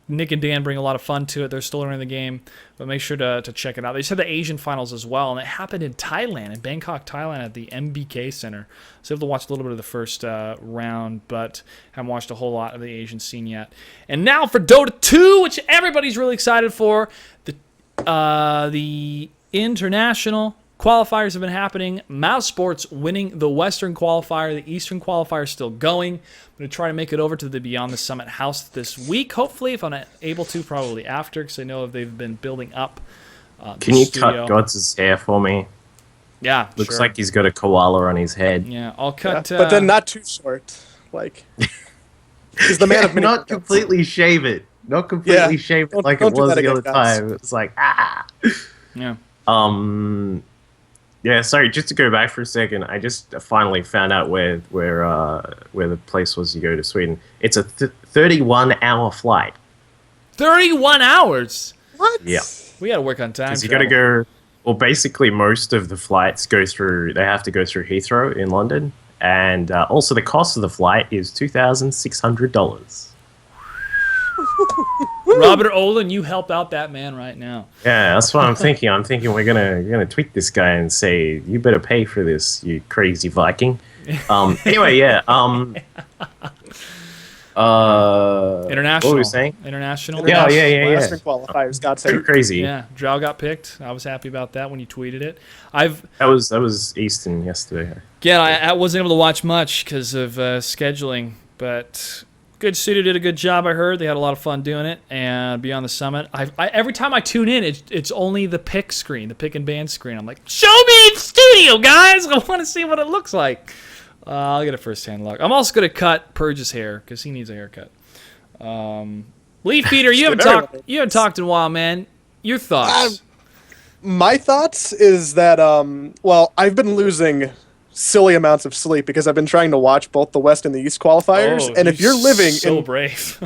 Nick and Dan bring a lot of fun to it. They're still learning the game, but make sure to check it out. They just had the Asian finals as well, and it happened in Thailand, in Bangkok, Thailand, at the MBK Center. So I was able to watch a little bit of the first round, but haven't watched a whole lot of the Asian scene yet. And now for Dota 2, which everybody's really excited for. The international qualifiers have been happening. Mouse Sports winning the Western qualifier. The Eastern qualifier is still going. I'm going to try to make it over to the Beyond the Summit house this week. Hopefully, if I'm not able to, probably after, because I know they've been building up. Can you cut Gods' hair for me? Yeah, Looks sure. like he's got a koala on his head. Yeah, I'll cut. But then not too short. Like, he's the man of many Not cuts. completely shave it. Not completely shave it like don't it do was that the again, other guys. time. It's like, ah. Yeah. Yeah, sorry, just to go back for a second, I just finally found out where the place was you go to Sweden. It's a 31-hour flight. 31 hours. What? Yeah. We got to work on time. Because you got to go. Well, basically, most of the flights go through. They have to go through Heathrow in London, and also the cost of the flight is $2,600. Robert Olin, you help out that man right now. Yeah, that's what I'm thinking. I'm thinking we're gonna tweet this guy and say, "You better pay for this, you crazy Viking." Anyway, yeah. International. What were we saying? International. Yeah. Western qualifiers, God Pretty save. crazy. Yeah, Drow got picked. I was happy about that when you tweeted it. That was Easton yesterday. I wasn't able to watch much because of scheduling, but Good Studio did a good job, I heard. They had a lot of fun doing it. And Beyond the Summit, every time I tune in, it's only the pick screen, the pick and ban screen. I'm like, show me Studio, guys! I want to see what it looks like. I'll get a first-hand look. I'm also going to cut Purge's hair, because he needs a haircut. Leaf Feeder, you haven't talked in a while, man. Your thoughts? My thoughts is that, I've been losing silly amounts of sleep because I've been trying to watch both the West and the East qualifiers. And if you're living brave.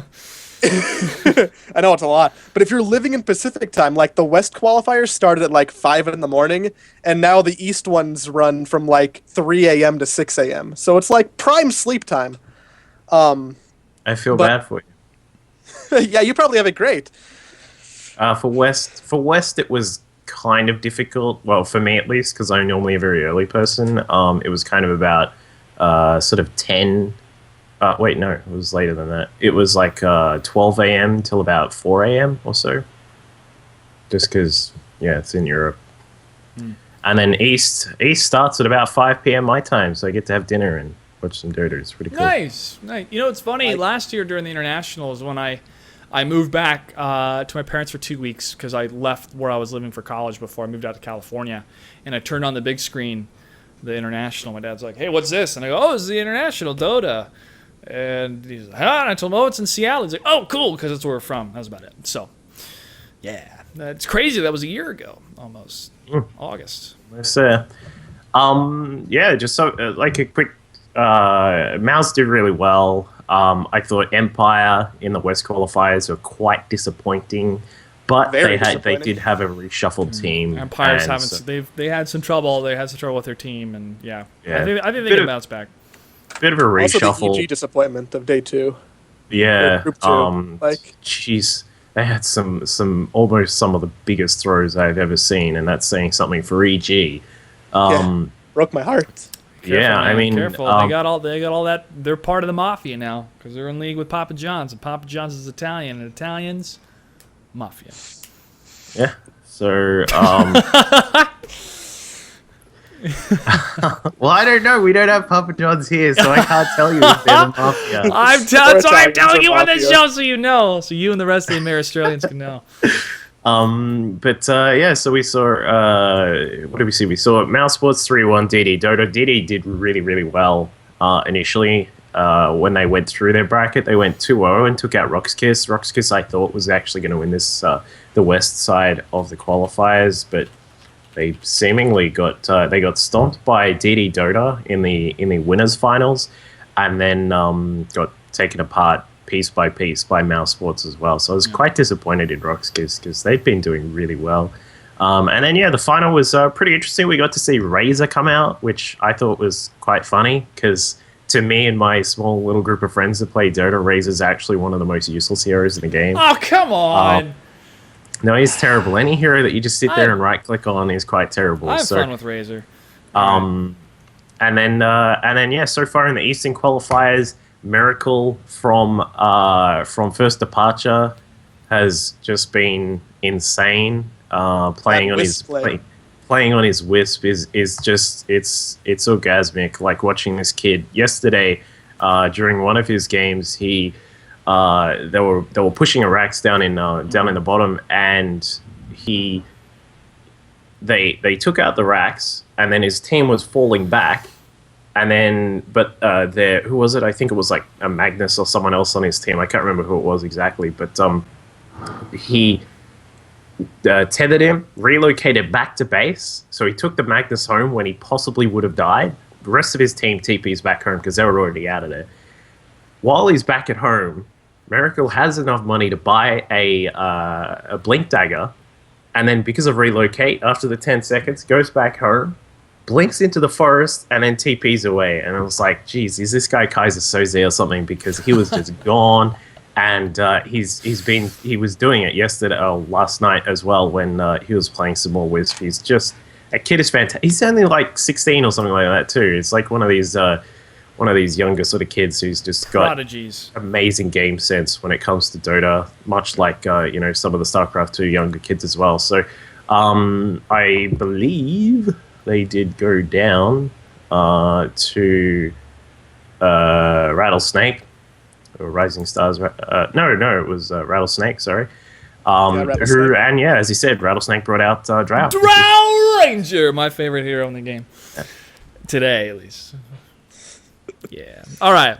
I know it's a lot, but if you're living in Pacific time, like the West qualifiers started at like 5 in the morning, and now the East ones run from like 3 a.m. to 6 a.m. So it's like prime sleep time. I feel bad for you. Yeah, you probably have it great. For West, it was kind of difficult. Well, for me at least, because I'm normally a very early person. It was kind of about sort of 10. Wait, no, it was later than that. It was like 12 a.m. till about 4 a.m. or so. Just because, yeah, it's in Europe. And then East starts at about 5 p.m. my time, so I get to have dinner and watch some Dota. It's pretty cool. Nice. You know, it's funny. Last year during the internationals, when I moved back to my parents for 2 weeks because I left where I was living for college before I moved out to California, and I turned on the big screen, the international. My dad's like, "Hey, what's this?" And I go, "Oh, this is the international Dota." And he's like, "Huh?" And I told him, "Oh, it's in Seattle." He's like, "Oh, cool," because that's where we're from. That was about it. So, yeah, it's crazy. That was a year ago, almost August. Yeah, just so like a quick. Mouse did really well. I thought Empire in the West qualifiers were quite disappointing, but they did have a reshuffled team. Empire's they had some trouble. They had some trouble with their team, and I think they can bounce back. Bit of a reshuffle. Also the EG disappointment of day 2. Yeah. Group 2. Jeez, they had some almost some of the biggest throws I've ever seen, and that's saying something for EG. Broke my heart. Careful, yeah, man. I mean, careful. They got all that. They're part of the mafia now because they're in league with Papa John's, and Papa John's is Italian, and Italians, mafia. Yeah. So, well, I don't know. We don't have Papa John's here, so I can't tell you if they're the mafia. That's why I'm telling you on this show, so you know, so you and the rest of the Amer-Australians can know. So we saw, what did we see? We saw Mouse Sports 3-1 DD. Dota DD did really, really well initially. When they went through their bracket, they went 2-0 and took out Roxkiss. Roxkiss, I thought, was actually going to win this, the West side of the qualifiers, but they seemingly got stomped by DD Dota in the winners finals, and then got taken apart piece by piece by Mouse Sports as well. So I was quite disappointed in Roxkiss because they've been doing really well. And then, the final was pretty interesting. We got to see Razor come out, which I thought was quite funny because to me and my small little group of friends that play Dota, Razor's actually one of the most useless heroes in the game. Oh, come on! No, he's terrible. Any hero that you just sit there and right-click on is quite terrible. I have fun with Razor. And then, so far in the Eastern qualifiers, Miracle from First Departure has just been insane. Playing on his Wisp is just it's orgasmic. Like watching this kid yesterday during one of his games, they were pushing a Rax down in the bottom, and they took out the Rax, and then his team was falling back. And then, who was it? I think it was like a Magnus or someone else on his team. I can't remember who it was exactly. But he tethered him, relocated back to base. So he took the Magnus home when he possibly would have died. The rest of his team TP's back home because they were already out of there. While he's back at home, Miracle has enough money to buy a Blink Dagger. And then because of relocate, after the 10 seconds, goes back home, blinks into the forest, and then TP's away. And I was like, geez, is this guy Kaiser Soze or something? Because he was just gone. And he was doing it last night as well when he was playing some more Wisp. He's just, that kid is fantastic. He's only like 16 or something like that too. It's like one of these younger sort of kids who's just got prodigies, amazing game sense when it comes to Dota, much like some of the StarCraft 2 younger kids as well. So I believe they did go down to Rattlesnake. or Rising Stars. No, it was Rattlesnake. Sorry. Rattlesnake. As you said, Rattlesnake brought out Drow. Drow Ranger, my favorite hero in the game. Today, at least. Yeah. All right.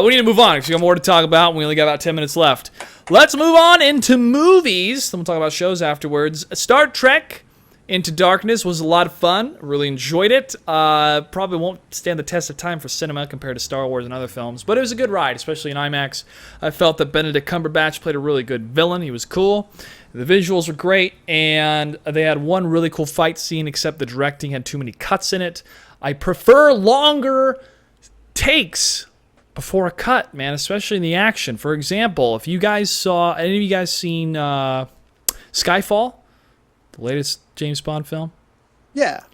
We need to move on because we got more to talk about. We only got about 10 minutes left. Let's move on into movies. Then we'll talk about shows afterwards. Star Trek Into Darkness was a lot of fun. Really enjoyed it. Probably won't stand the test of time for cinema compared to Star Wars and other films, but it was a good ride, especially in IMAX. I felt that Benedict Cumberbatch played a really good villain. He was cool. The visuals were great, and they had one really cool fight scene, except the directing had too many cuts in it. I prefer longer takes before a cut, man, especially in the action. For example, if you guys saw, any of you guys seen Skyfall, the latest James Bond film? Yeah.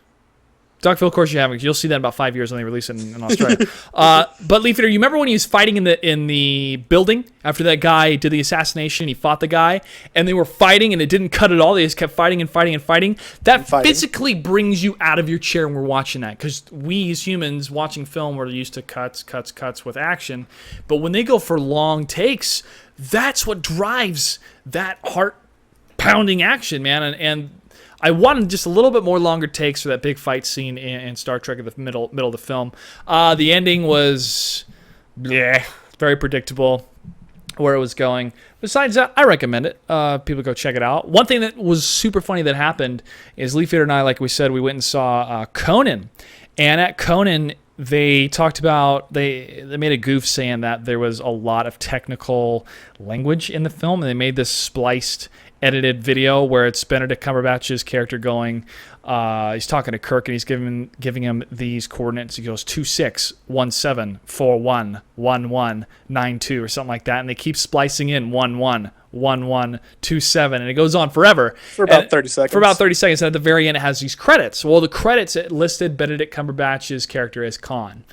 Dr. Phil, of course you haven't. You'll see that in about 5 years when they release it in Australia. But Leaf Eater, you remember when he was fighting in the building after that guy did the assassination? He fought the guy, and they were fighting, and it didn't cut at all. They just kept fighting and fighting and fighting. That physically brings you out of your chair when we're watching that, because we as humans watching film, we're used to cuts with action. But when they go for long takes, that's what drives that heart-pounding action, man. And I wanted just a little bit more longer takes for that big fight scene in Star Trek at the middle of the film. The ending was very predictable where it was going. Besides that, I recommend it. People go check it out. One thing that was super funny that happened is Leaf Eater and I, like we said, we went and saw Conan. And at Conan, they talked about, they made a goof saying that there was a lot of technical language in the film, and they made this spliced edited video where it's Benedict Cumberbatch's character going, he's talking to Kirk and he's giving him these coordinates. He goes 2617411192 or something like that, and they keep splicing in 111127, and it goes on forever for about 30 seconds. And at the very end, it has these credits. Well, the credits, it listed Benedict Cumberbatch's character as Khan,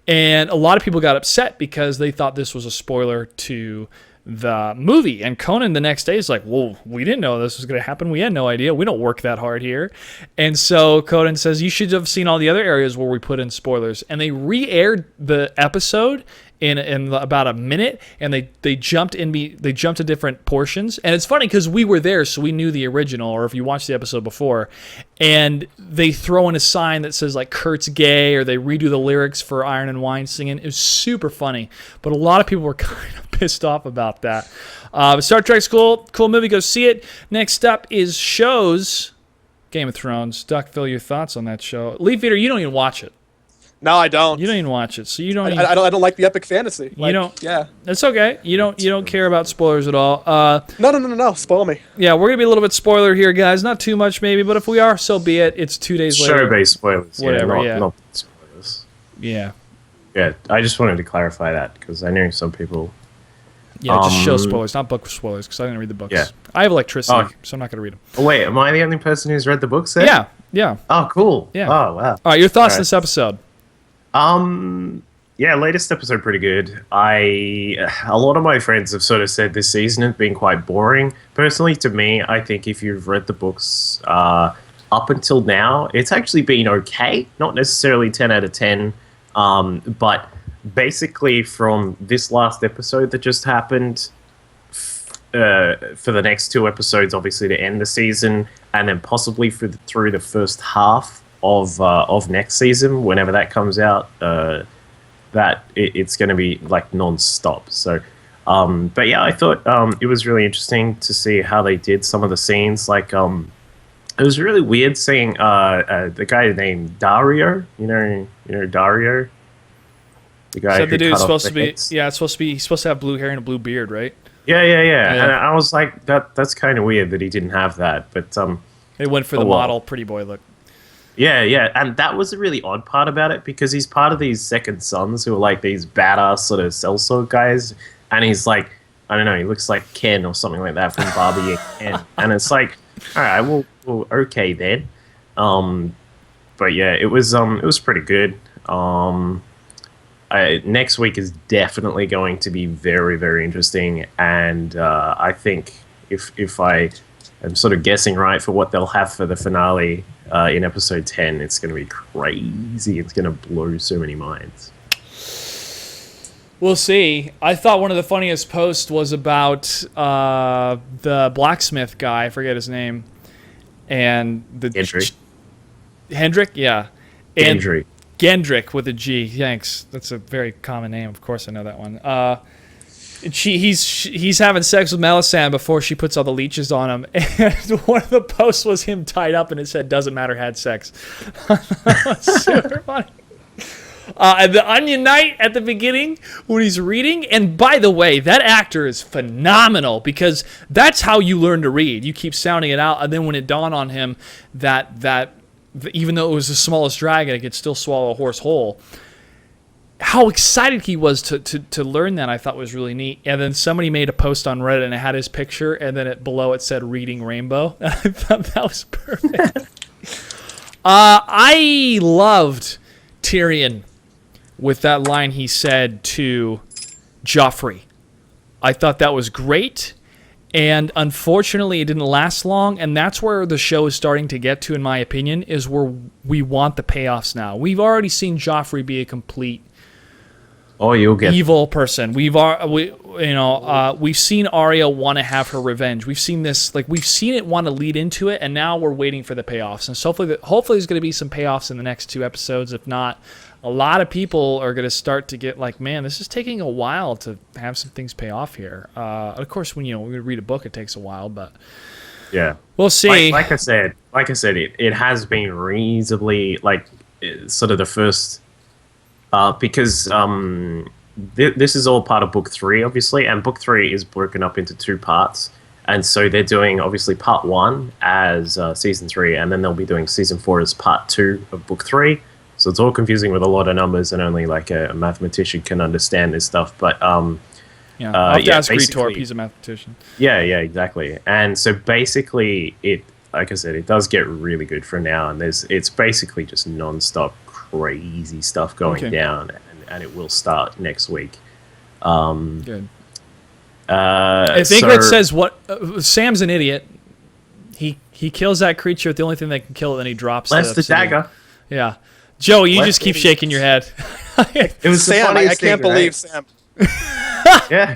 and a lot of people got upset because they thought this was a spoiler to the movie. And Conan the next day is like, well, we didn't know this was going to happen. We had no idea. We don't work that hard here. And so Conan says, you should have seen all the other areas where we put in spoilers. And they re-aired the episode in about a minute, and they jumped to different portions. And it's funny because we were there, so we knew the original, or if you watched the episode before, and they throw in a sign that says like Kurt's gay, or they redo the lyrics for Iron and Wine singing. It was super funny, but a lot of people were kind of pissed off about that. Star Trek's cool movie. Go see it. Next up is shows. Game of Thrones. Duck, Phil, your thoughts on that show? Leaf Eater, you don't even watch it. No, I don't. You don't even watch it, so you don't. I don't like the epic fantasy. You don't. Yeah, that's okay. You don't care about spoilers at all. No. Spoil me. Yeah, we're gonna be a little bit spoiler here, guys. Not too much, maybe, but if we are, so be it. It's 2 days later. Show-based spoilers. Whatever. Not spoilers. Yeah. Yeah, I just wanted to clarify that because I know some people. Yeah, just show spoilers, not book spoilers, because I didn't read the books. Yeah. I have electricity, so I'm not gonna read them. Oh, wait, am I the only person who's read the books then? Yeah. Oh, cool. Yeah. Oh, wow. All right, your thoughts on this episode? Yeah, latest episode pretty good. A lot of my friends have sort of said this season has been quite boring. Personally, to me, I think if you've read the books up until now, it's actually been okay. Not necessarily 10 out of 10, but basically from this last episode that just happened, for the next 2 episodes, obviously to end the season, and then possibly through the first half of next season, whenever that comes out, that it's going to be like non-stop. So, but yeah, I thought it was really interesting to see how they did some of the scenes. Like, it was really weird seeing the guy named Dario. You know Dario, the guy. So who the dude's cut off supposed to be. heads. Yeah, it's supposed to be. He's supposed to have blue hair and a blue beard, right? Yeah. And I was like, that's kind of weird that he didn't have that. But They went for the model pretty boy look. Yeah, and that was the really odd part about it, because he's part of these second sons who are like these badass sort of sellsword guys, and he's like, I don't know, he looks like Ken or something like that from Barbie and Ken, and it's like, all right, well okay then, but yeah, it was pretty good. Next week is definitely going to be very, very interesting, and I think if I am sort of guessing right for what they'll have for the finale in episode 10, it's going to be crazy. It's going to blow so many minds. We'll see. I thought one of the funniest posts was about the blacksmith guy. I forget his name. And the Hendrick, yeah. And Gendrick with a G. Thanks. That's a very common name. Of course, I know that one. He's having sex with Melisandre before she puts all the leeches on him. And one of the posts was him tied up, and it said, "Doesn't matter, had sex." Super funny. And the Onion Knight at the beginning when he's reading. And by the way, that actor is phenomenal because that's how you learn to read. You keep sounding it out, and then when it dawned on him that even though it was the smallest dragon, it could still swallow a horse whole. How excited he was to learn that, I thought was really neat. And then somebody made a post on Reddit, and it had his picture, and then below it said "Reading Rainbow." And I thought that was perfect. I loved Tyrion with that line he said to Joffrey. I thought that was great, and unfortunately it didn't last long, and that's where the show is starting to get to, in my opinion, is where we want the payoffs now. We've already seen Joffrey be a complete evil person. We've seen Arya want to have her revenge. We've seen this, we've seen it want to lead into it, and now we're waiting for the payoffs. And so hopefully there's going to be some payoffs in the next 2 episodes. If not, a lot of people are going to start to get like, man, this is taking a while to have some things pay off here. Of course, when we read a book, it takes a while, but yeah, we'll see. Like I said, it has been reasonably sort of the first because this is all part of book 3, obviously, and book 3 is broken up into 2 parts, and so they're doing obviously part 1 as season 3, and then they'll be doing season 4 as part 2 of book 3. So it's all confusing with a lot of numbers, and only a mathematician can understand this stuff. But I'll have to ask Retorp. He's a mathematician. Yeah, exactly. And so basically, like I said, it does get really good for now, and it's basically just non-stop crazy stuff going down, and it will start next week. Good. I think it says what Sam's an idiot. He kills that creature with the only thing that can kill it, and he drops the dagger. Yeah. Joe, you just keep shaking your head. It was Sam. I can't believe Sam. Yeah.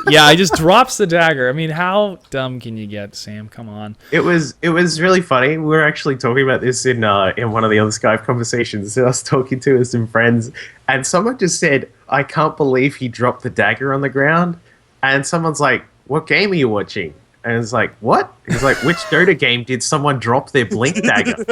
Yeah, he just drops the dagger. I mean, how dumb can you get, Sam? Come on. It was really funny. We were actually talking about this in one of the other Skype conversations that I was talking to with some friends, and someone just said, "I can't believe he dropped the dagger on the ground." And someone's like, "What game are you watching?" And it's like, "What?" He's like, "Which Dota game did someone drop their blink dagger?"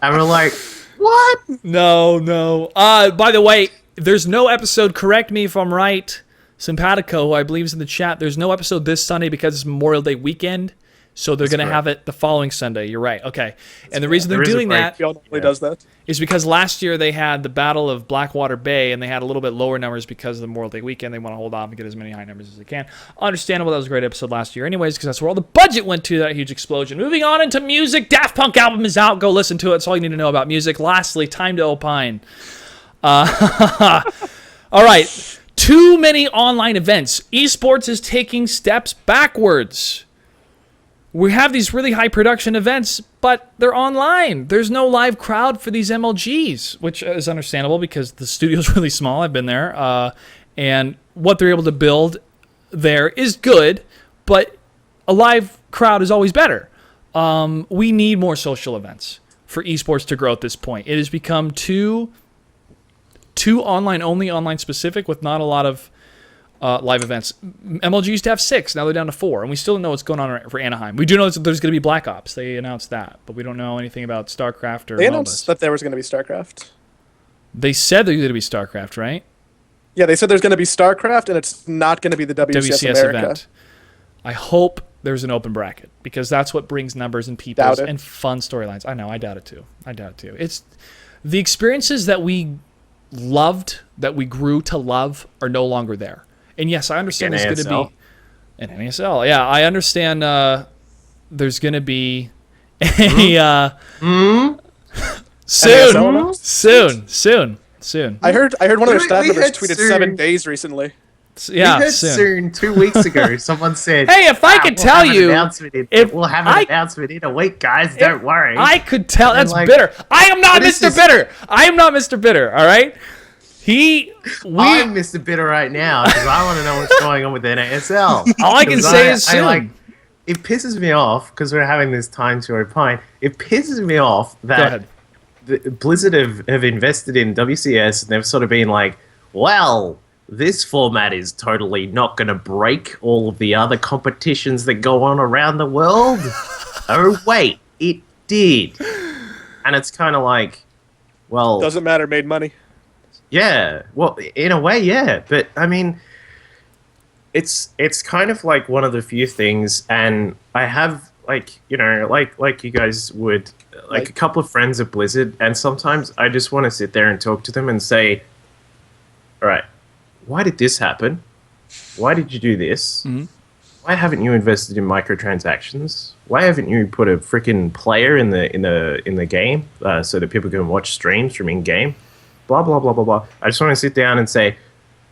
And we're like, "What?" No. By the way, there's no episode, correct me if I'm right, Simpatico, who I believe is in the chat, there's no episode this Sunday because it's Memorial Day weekend, so they're going to have it the following Sunday. You're right. Okay. And the reason they're doing that does that is because last year they had the Battle of Blackwater Bay, and they had a little bit lower numbers because of the Memorial Day weekend. They want to hold off and get as many high numbers as they can. Understandable. That was a great episode last year anyways, because that's where all the budget went to, that huge explosion. Moving on into music. Daft Punk album is out. Go listen to it. That's all you need to know about music. Lastly, time to opine. All right. Too many online events. Esports is taking steps backwards. We have these really high production events, but they're online. There's no live crowd for these MLGs, which is understandable because the studio's really small. I've been there. And what they're able to build there is good, but a live crowd is always better. We need more social events for esports to grow at this point. It has become too online only, online specific, with not a lot of live events. MLG used to have 6, now they're down to 4, and we still don't know what's going on for Anaheim. We do know that there's going to be Black Ops. They announced that, but we don't know anything about StarCraft or They announced that there was going to be StarCraft. They said there's going to be StarCraft, right? Yeah, they said there's going to be StarCraft, and it's not going to be the WCS America event. I hope there's an open bracket, because that's what brings numbers and people and fun storylines. I know, I doubt it too. It's the experiences that we loved, that we grew to love, are no longer there. And yes, I understand there's going to be an NASL. Yeah, I understand there's going to be a soon. I heard one of their staff members tweeted 7 days recently. Yeah, we heard soon 2 weeks ago. Someone said, "Hey, if I could tell you, we'll have an announcement in a week, guys. Don't worry." I could tell. That's bitter. I am not Mr. Bitter. I am not Mr. Bitter. All right. I'm Mr. Bitter right now because I want to know what's going on with NASL. All I can say is soon. It pisses me off because we're having this time to opine. It pisses me off that Blizzard have invested in WCS and they've sort of been like, well, this format is totally not going to break all of the other competitions that go on around the world. Oh, wait, it did. And it's kind of like, well... Doesn't matter, made money. Yeah, well, in a way, yeah. But, I mean, it's kind of like one of the few things, and I have, like, you know, like you guys would, like a couple of friends at Blizzard, and sometimes I just want to sit there and talk to them and say, all right, why did this happen? Why did you do this? Mm-hmm. Why haven't you invested in microtransactions? Why haven't you put a freaking player in the game so that people can watch streams from in-game? Blah, blah, blah, blah, blah. I just want to sit down and say,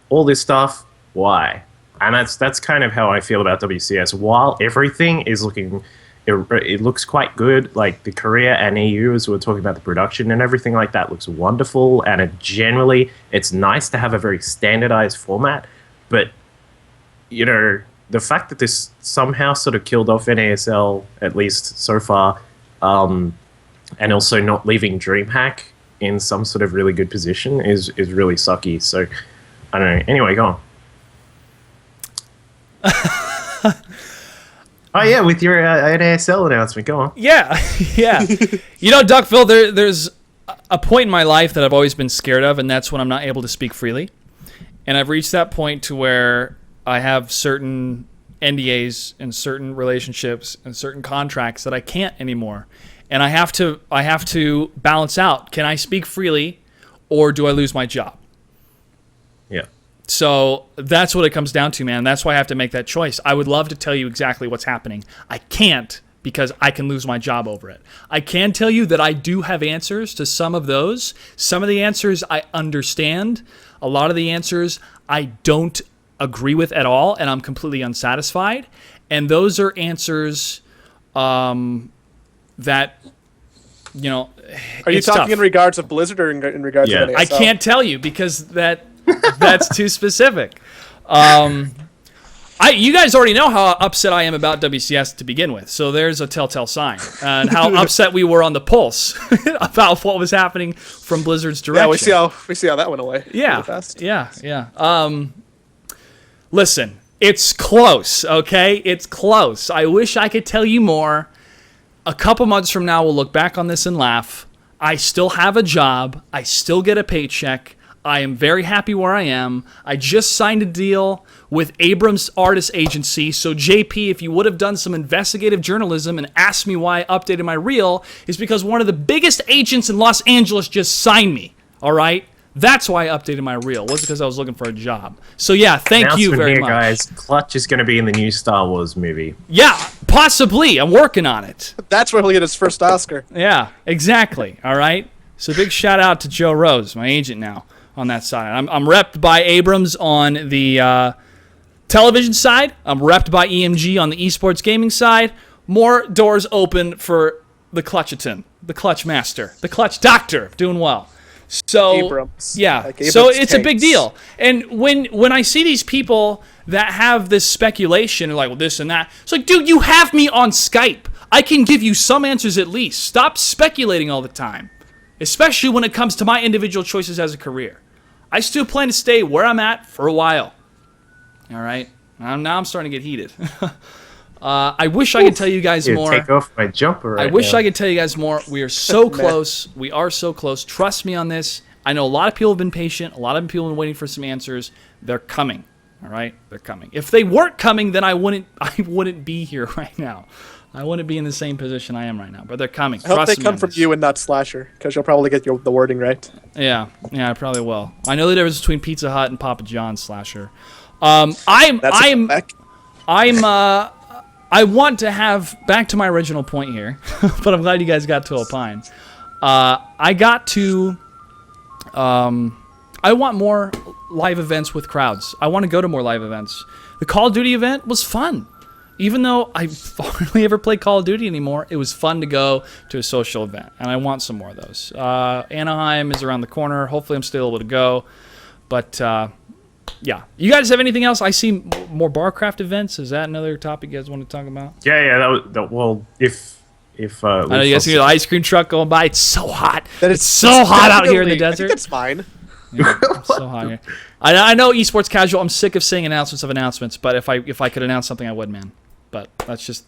all this stuff, why? And that's kind of how I feel about WCS. While everything is looking... It looks quite good. Like the Korea and EU, as we're talking about the production and everything like that, looks wonderful. And it's nice to have a very standardized format. But, you know, the fact that this somehow sort of killed off NASL, at least so far, and also not leaving DreamHack in some sort of really good position is really sucky. So, I don't know. Anyway, go on. Oh, yeah, with your NASL announcement. Go on. Yeah, yeah. You know, Duckville, there's a point in my life that I've always been scared of, and that's when I'm not able to speak freely. And I've reached that point to where I have certain NDAs and certain relationships and certain contracts that I can't anymore. And I have to balance out. Can I speak freely, or do I lose my job? Yeah. So that's what it comes down to, man. That's why I have to make that choice. I would love to tell you exactly what's happening. I can't because I can lose my job over it. I can tell you that I do have answers to some of those. Some of the answers I understand. A lot of the answers I don't agree with at all, and I'm completely unsatisfied. And those are answers that, you know, are you talking tough. In regards of Blizzard or in regards to NASL? I can't tell you because that's too specific. You guys already know how upset I am about WCS to begin with, so there's a telltale sign. And how upset we were on the Pulse about what was happening from Blizzard's direction. Yeah, we see how that went away. Yeah, yeah. Listen, it's close, okay? It's close. I wish I could tell you more. A couple months from now, we'll look back on this and laugh. I still have a job. I still get a paycheck. I am very happy where I am. I just signed a deal with Abrams Artist Agency. So, JP, if you would have done some investigative journalism and asked me why I updated my reel, is because one of the biggest agents in Los Angeles just signed me. All right? That's why I updated my reel. It wasn't because I was looking for a job. So, yeah, thank you very much. Guys, Clutch is going to be in the new Star Wars movie. Yeah, possibly. I'm working on it. That's where he'll get his first Oscar. Yeah, exactly. All right? So, big shout out to Joe Rose, my agent now. On that side, I'm repped by Abrams on the television side. I'm repped by EMG on the eSports gaming side. More doors open for the Clutchaton, the Clutch Master, the Clutch Doctor, doing well. So Abrams. Yeah, like Abrams so it's tanks. a big deal. And when I see these people that have this speculation, like, well, this and that, it's like, dude, you have me on Skype. I can give you some answers at least. Stop speculating all the time. Especially when it comes to my individual choices as a career. I still plan to stay where I'm at for a while. All right? Now I'm starting to get heated. I wish I could tell you guys more. Take off my jumper right I wish now. I could tell you guys more. We are so close. We are so close. Trust me on this. I know a lot of people have been patient. A lot of people have been waiting for some answers. They're coming. All right? They're coming. If they weren't coming, then I wouldn't be here right now. I wouldn't be in the same position I am right now, but they're coming. I hope they come from you and not Slasher, because you'll probably get the wording right. Yeah, I probably will. I know the difference between Pizza Hut and Papa John's Slasher. I want to have, back to my original point here, but I'm glad you guys got to opine. I want more live events with crowds. I want to go to more live events. The Call of Duty event was fun. Even though I hardly ever play Call of Duty anymore, it was fun to go to a social event, and I want some more of those. Anaheim is around the corner. Hopefully I'm still able to go. But yeah, you guys have anything else? I see more Barcraft events. Is that another topic you guys want to talk about? Yeah. Well, if I know you guys see the ice cream truck going by. It's so hot. It's so It's hot out here in the definitely- I desert. think that's fine. Yeah, it's so hot here. I know esports casual. I'm sick of seeing announcements of announcements. But if I could announce something, I would, man. But that's just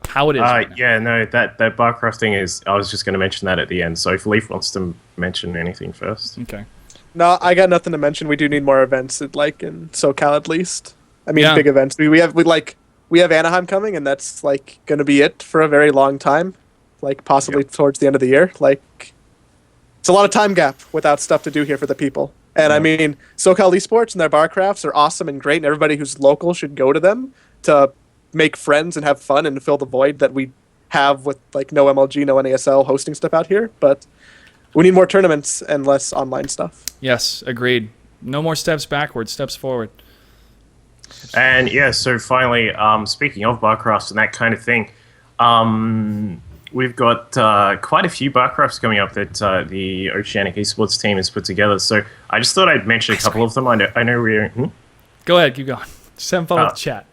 how it is. Right now. Yeah, no, that Barcraft thing is. I was just going to mention that at the end. So if Leaf wants to mention anything first. Okay. No, I got nothing to mention. We do need more events, like in SoCal at least. I mean, Yeah. big events. We have Anaheim coming, and that's like going to be it for a very long time, like possibly towards the end of the year. Like, it's a lot of time gap without stuff to do here for the people. And I mean, SoCal eSports and their Barcrafts are awesome and great, and everybody who's local should go to them to make friends and have fun and fill the void that we have with like no MLG, no NASL hosting stuff out here. But we need more tournaments and less online stuff. Yes, agreed. No more steps backwards, steps forward. And yeah, so finally, speaking of Barcrafts and that kind of thing, we've got quite a few Barcrafts coming up that the Oceanic Esports team has put together. So I just thought I'd mention a couple of them. I know we're... Go ahead, keep going. Just have fun with the chat.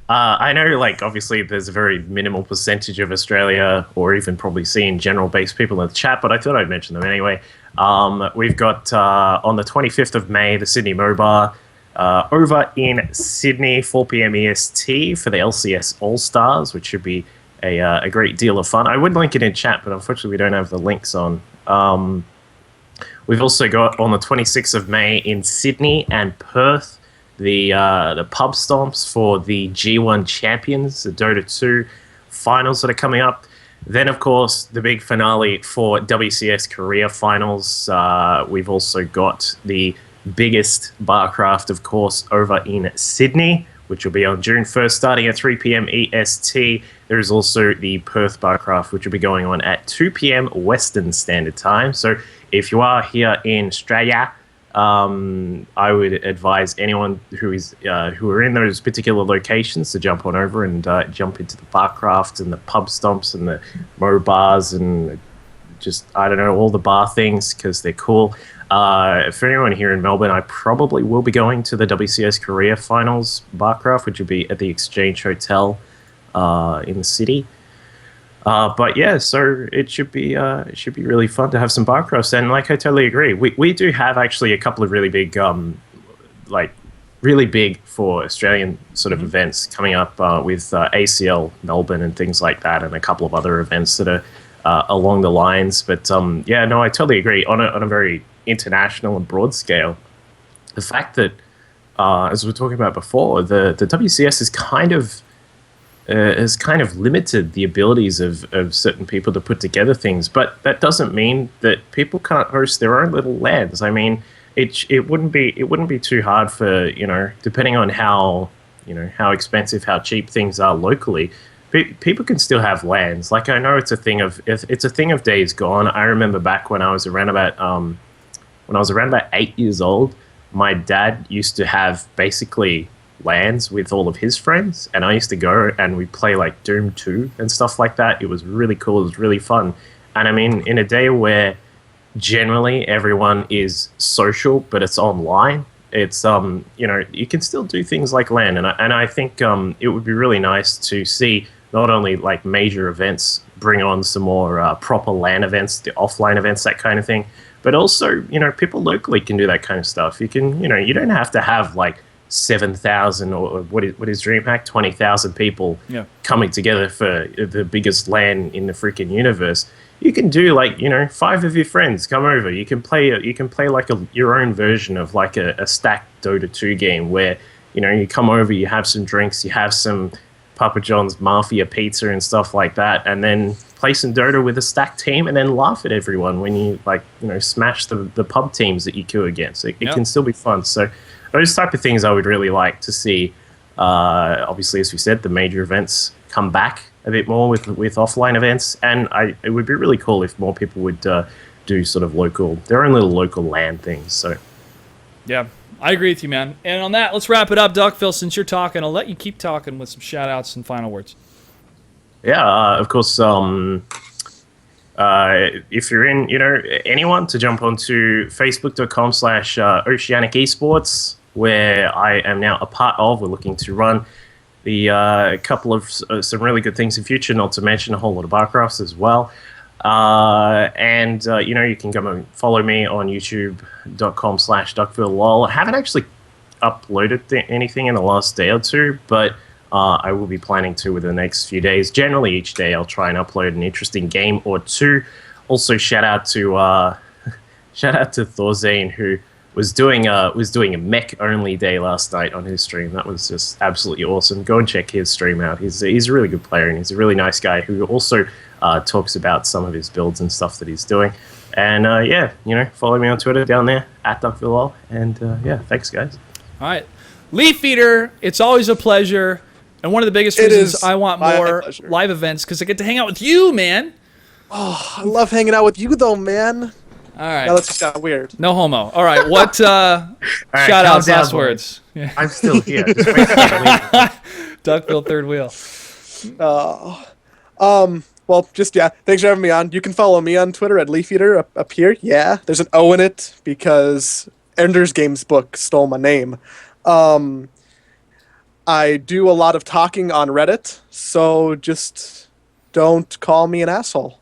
I know, like, obviously there's a very minimal percentage of Australia or even probably CN general-based people in the chat, but I thought I'd mention them anyway. We've got, on the 25th of May, the Sydney MOBA over in Sydney, 4 p.m. EST for the LCS All-Stars, which should be a great deal of fun. I would link it in chat, but unfortunately we don't have the links on. We've also got, on the 26th of May in Sydney and Perth, the pub stomps for the G1 champions, the Dota 2 finals that are coming up. Then, of course, the big finale for WCS Korea finals. We've also got the biggest Barcraft, of course, over in Sydney, which will be on June 1st, starting at 3 p.m. EST. There is also the Perth Barcraft, which will be going on at 2 p.m. Western Standard Time. So if you are here in Australia, I would advise anyone who are in those particular locations to jump on over and jump into the Barcraft and the pub stomps and the Mo bars and just, I don't know, all the bar things because they're cool. For anyone here in Melbourne, I probably will be going to the WCS Korea Finals Barcraft, which will be at the Exchange Hotel in the city. But yeah, so it should be really fun to have some Barcrafts, and like I totally agree, we do have actually a couple of really big really big for Australian sort of events coming up with ACL Melbourne and things like that, and a couple of other events that are along the lines. But yeah, no, I totally agree on a very international and broad scale. The fact that as we were talking about before, the WCS is has kind of limited the abilities of certain people to put together things, but that doesn't mean that people can't host their own little LANs. I mean, it wouldn't be too hard for, depending on how expensive, how cheap things are locally, people can still have LANs. Like, I know it's a thing of days gone. I remember back when I was around about 8 years old, my dad used to have basically LANs with all of his friends, and I used to go and we'd play like Doom 2 and stuff like that. It was really cool. It was really fun. And I mean, in a day where generally everyone is social but it's online, it's you can still do things like LAN, and I think it would be really nice to see not only like major events bring on some more proper LAN events, the offline events, that kind of thing, but also people locally can do that kind of stuff. You can you don't have to have like 7,000 or what is DreamHack, 20,000 people coming together for the biggest LAN in the freaking universe. You can do like 5 of your friends come over. You can play like your own version of like a stacked Dota 2 game where you come over, you have some drinks, you have some Papa John's Mafia pizza and stuff like that, and then play some Dota with a stacked team, and then laugh at everyone when you smash the pub teams that you queue against. It can still be fun. So those type of things I would really like to see. Obviously, as we said, the major events come back a bit more with offline events, and it would be really cool if more people would do sort of their own little local LAN things. So, yeah, I agree with you, man. And on that, let's wrap it up, Duckville. Since you're talking, I'll let you keep talking with some shout outs and final words. Yeah, of course. if you're in, anyone to jump onto facebook.com/Oceanic Esports, where I am now a part of. We're looking to run the couple of some really good things in future, not to mention a whole lot of barcrafts as well. You can come and follow me on youtube.com/DuckvilleLol. I haven't actually uploaded anything in the last day or two, but I will be planning to within the next few days. Generally, each day I'll try and upload an interesting game or two. Also, shout out to Thorzane, who was doing a mech only day last night on his stream. That was just absolutely awesome. Go and check his stream out. He's a really good player, and he's a really nice guy who also talks about some of his builds and stuff that he's doing. And follow me on Twitter down there @DuckvilleLol. And thanks guys. All right, Leaf Eater, it's always a pleasure. And one of the biggest reasons I want more live events because I get to hang out with you, man. Oh, I love hanging out with you, though, man. All right. Now that's just got weird. No homo. All right. What shout-outs, last words? Yeah. I'm still here. Just wait for me to leave. Duckville third wheel. Thanks for having me on. You can follow me on Twitter @LeafEater up here. Yeah, there's an O in it because Ender's Games book stole my name. I do a lot of talking on Reddit, so just don't call me an asshole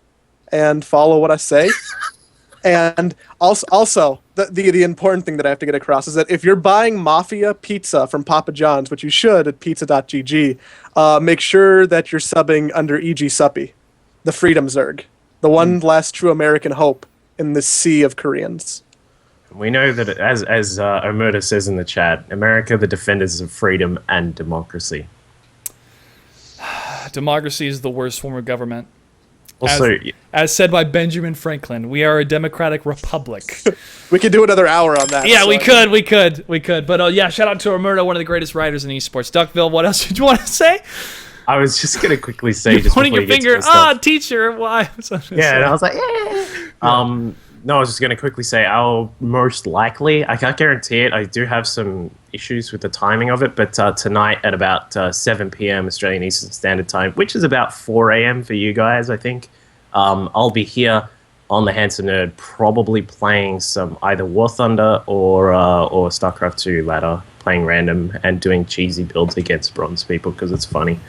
and follow what I say. And also the important thing that I have to get across is that if you're buying Mafia pizza from Papa John's, which you should at pizza.gg, make sure that you're subbing under E.G. Suppy, the Freedom Zerg, the one last true American hope in this sea of Koreans. We know that, as Omerta says in the chat, America, the defenders of freedom and democracy. Democracy is the worst form of government. Also, as said by Benjamin Franklin, we are a democratic republic. We could do another hour on that. Yeah, so. we could. But shout out to Omerta, one of the greatest writers in esports. Duckville, what else did you want to say? I was just going to quickly say, just pointing your finger, teacher, why? Yeah, and I was like, No, I was just going to quickly say, I'll most likely, I can't guarantee it, I do have some issues with the timing of it, but tonight at about 7 p.m. Australian Eastern Standard Time, which is about 4 a.m. for you guys, I think, I'll be here on the Handsome Nerd, probably playing some either War Thunder or StarCraft 2 ladder, playing random and doing cheesy builds against bronze people because it's funny.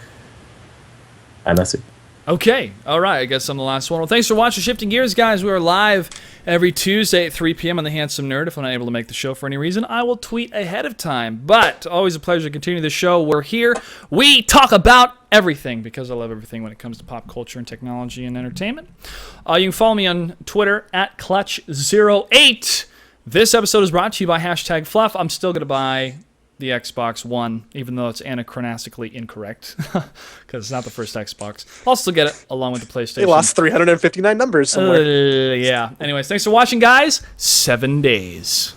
And that's it. Okay, all right, I guess I'm the last one. Well, thanks for watching Shifting Gears, guys. We are live every Tuesday at 3 p.m. on The Handsome Nerd. If I'm not able to make the show for any reason, I will tweet ahead of time. But always a pleasure to continue the show. We're here. We talk about everything because I love everything when it comes to pop culture and technology and entertainment. You can follow me on Twitter @Clutch08. This episode is brought to you by #Fluff. I'm still going to buy the Xbox One, even though it's anachronistically incorrect, because it's not the first Xbox. I'll still get it along with the PlayStation. They lost 359 numbers somewhere. Yeah. Anyways, thanks for watching, guys. 7 days.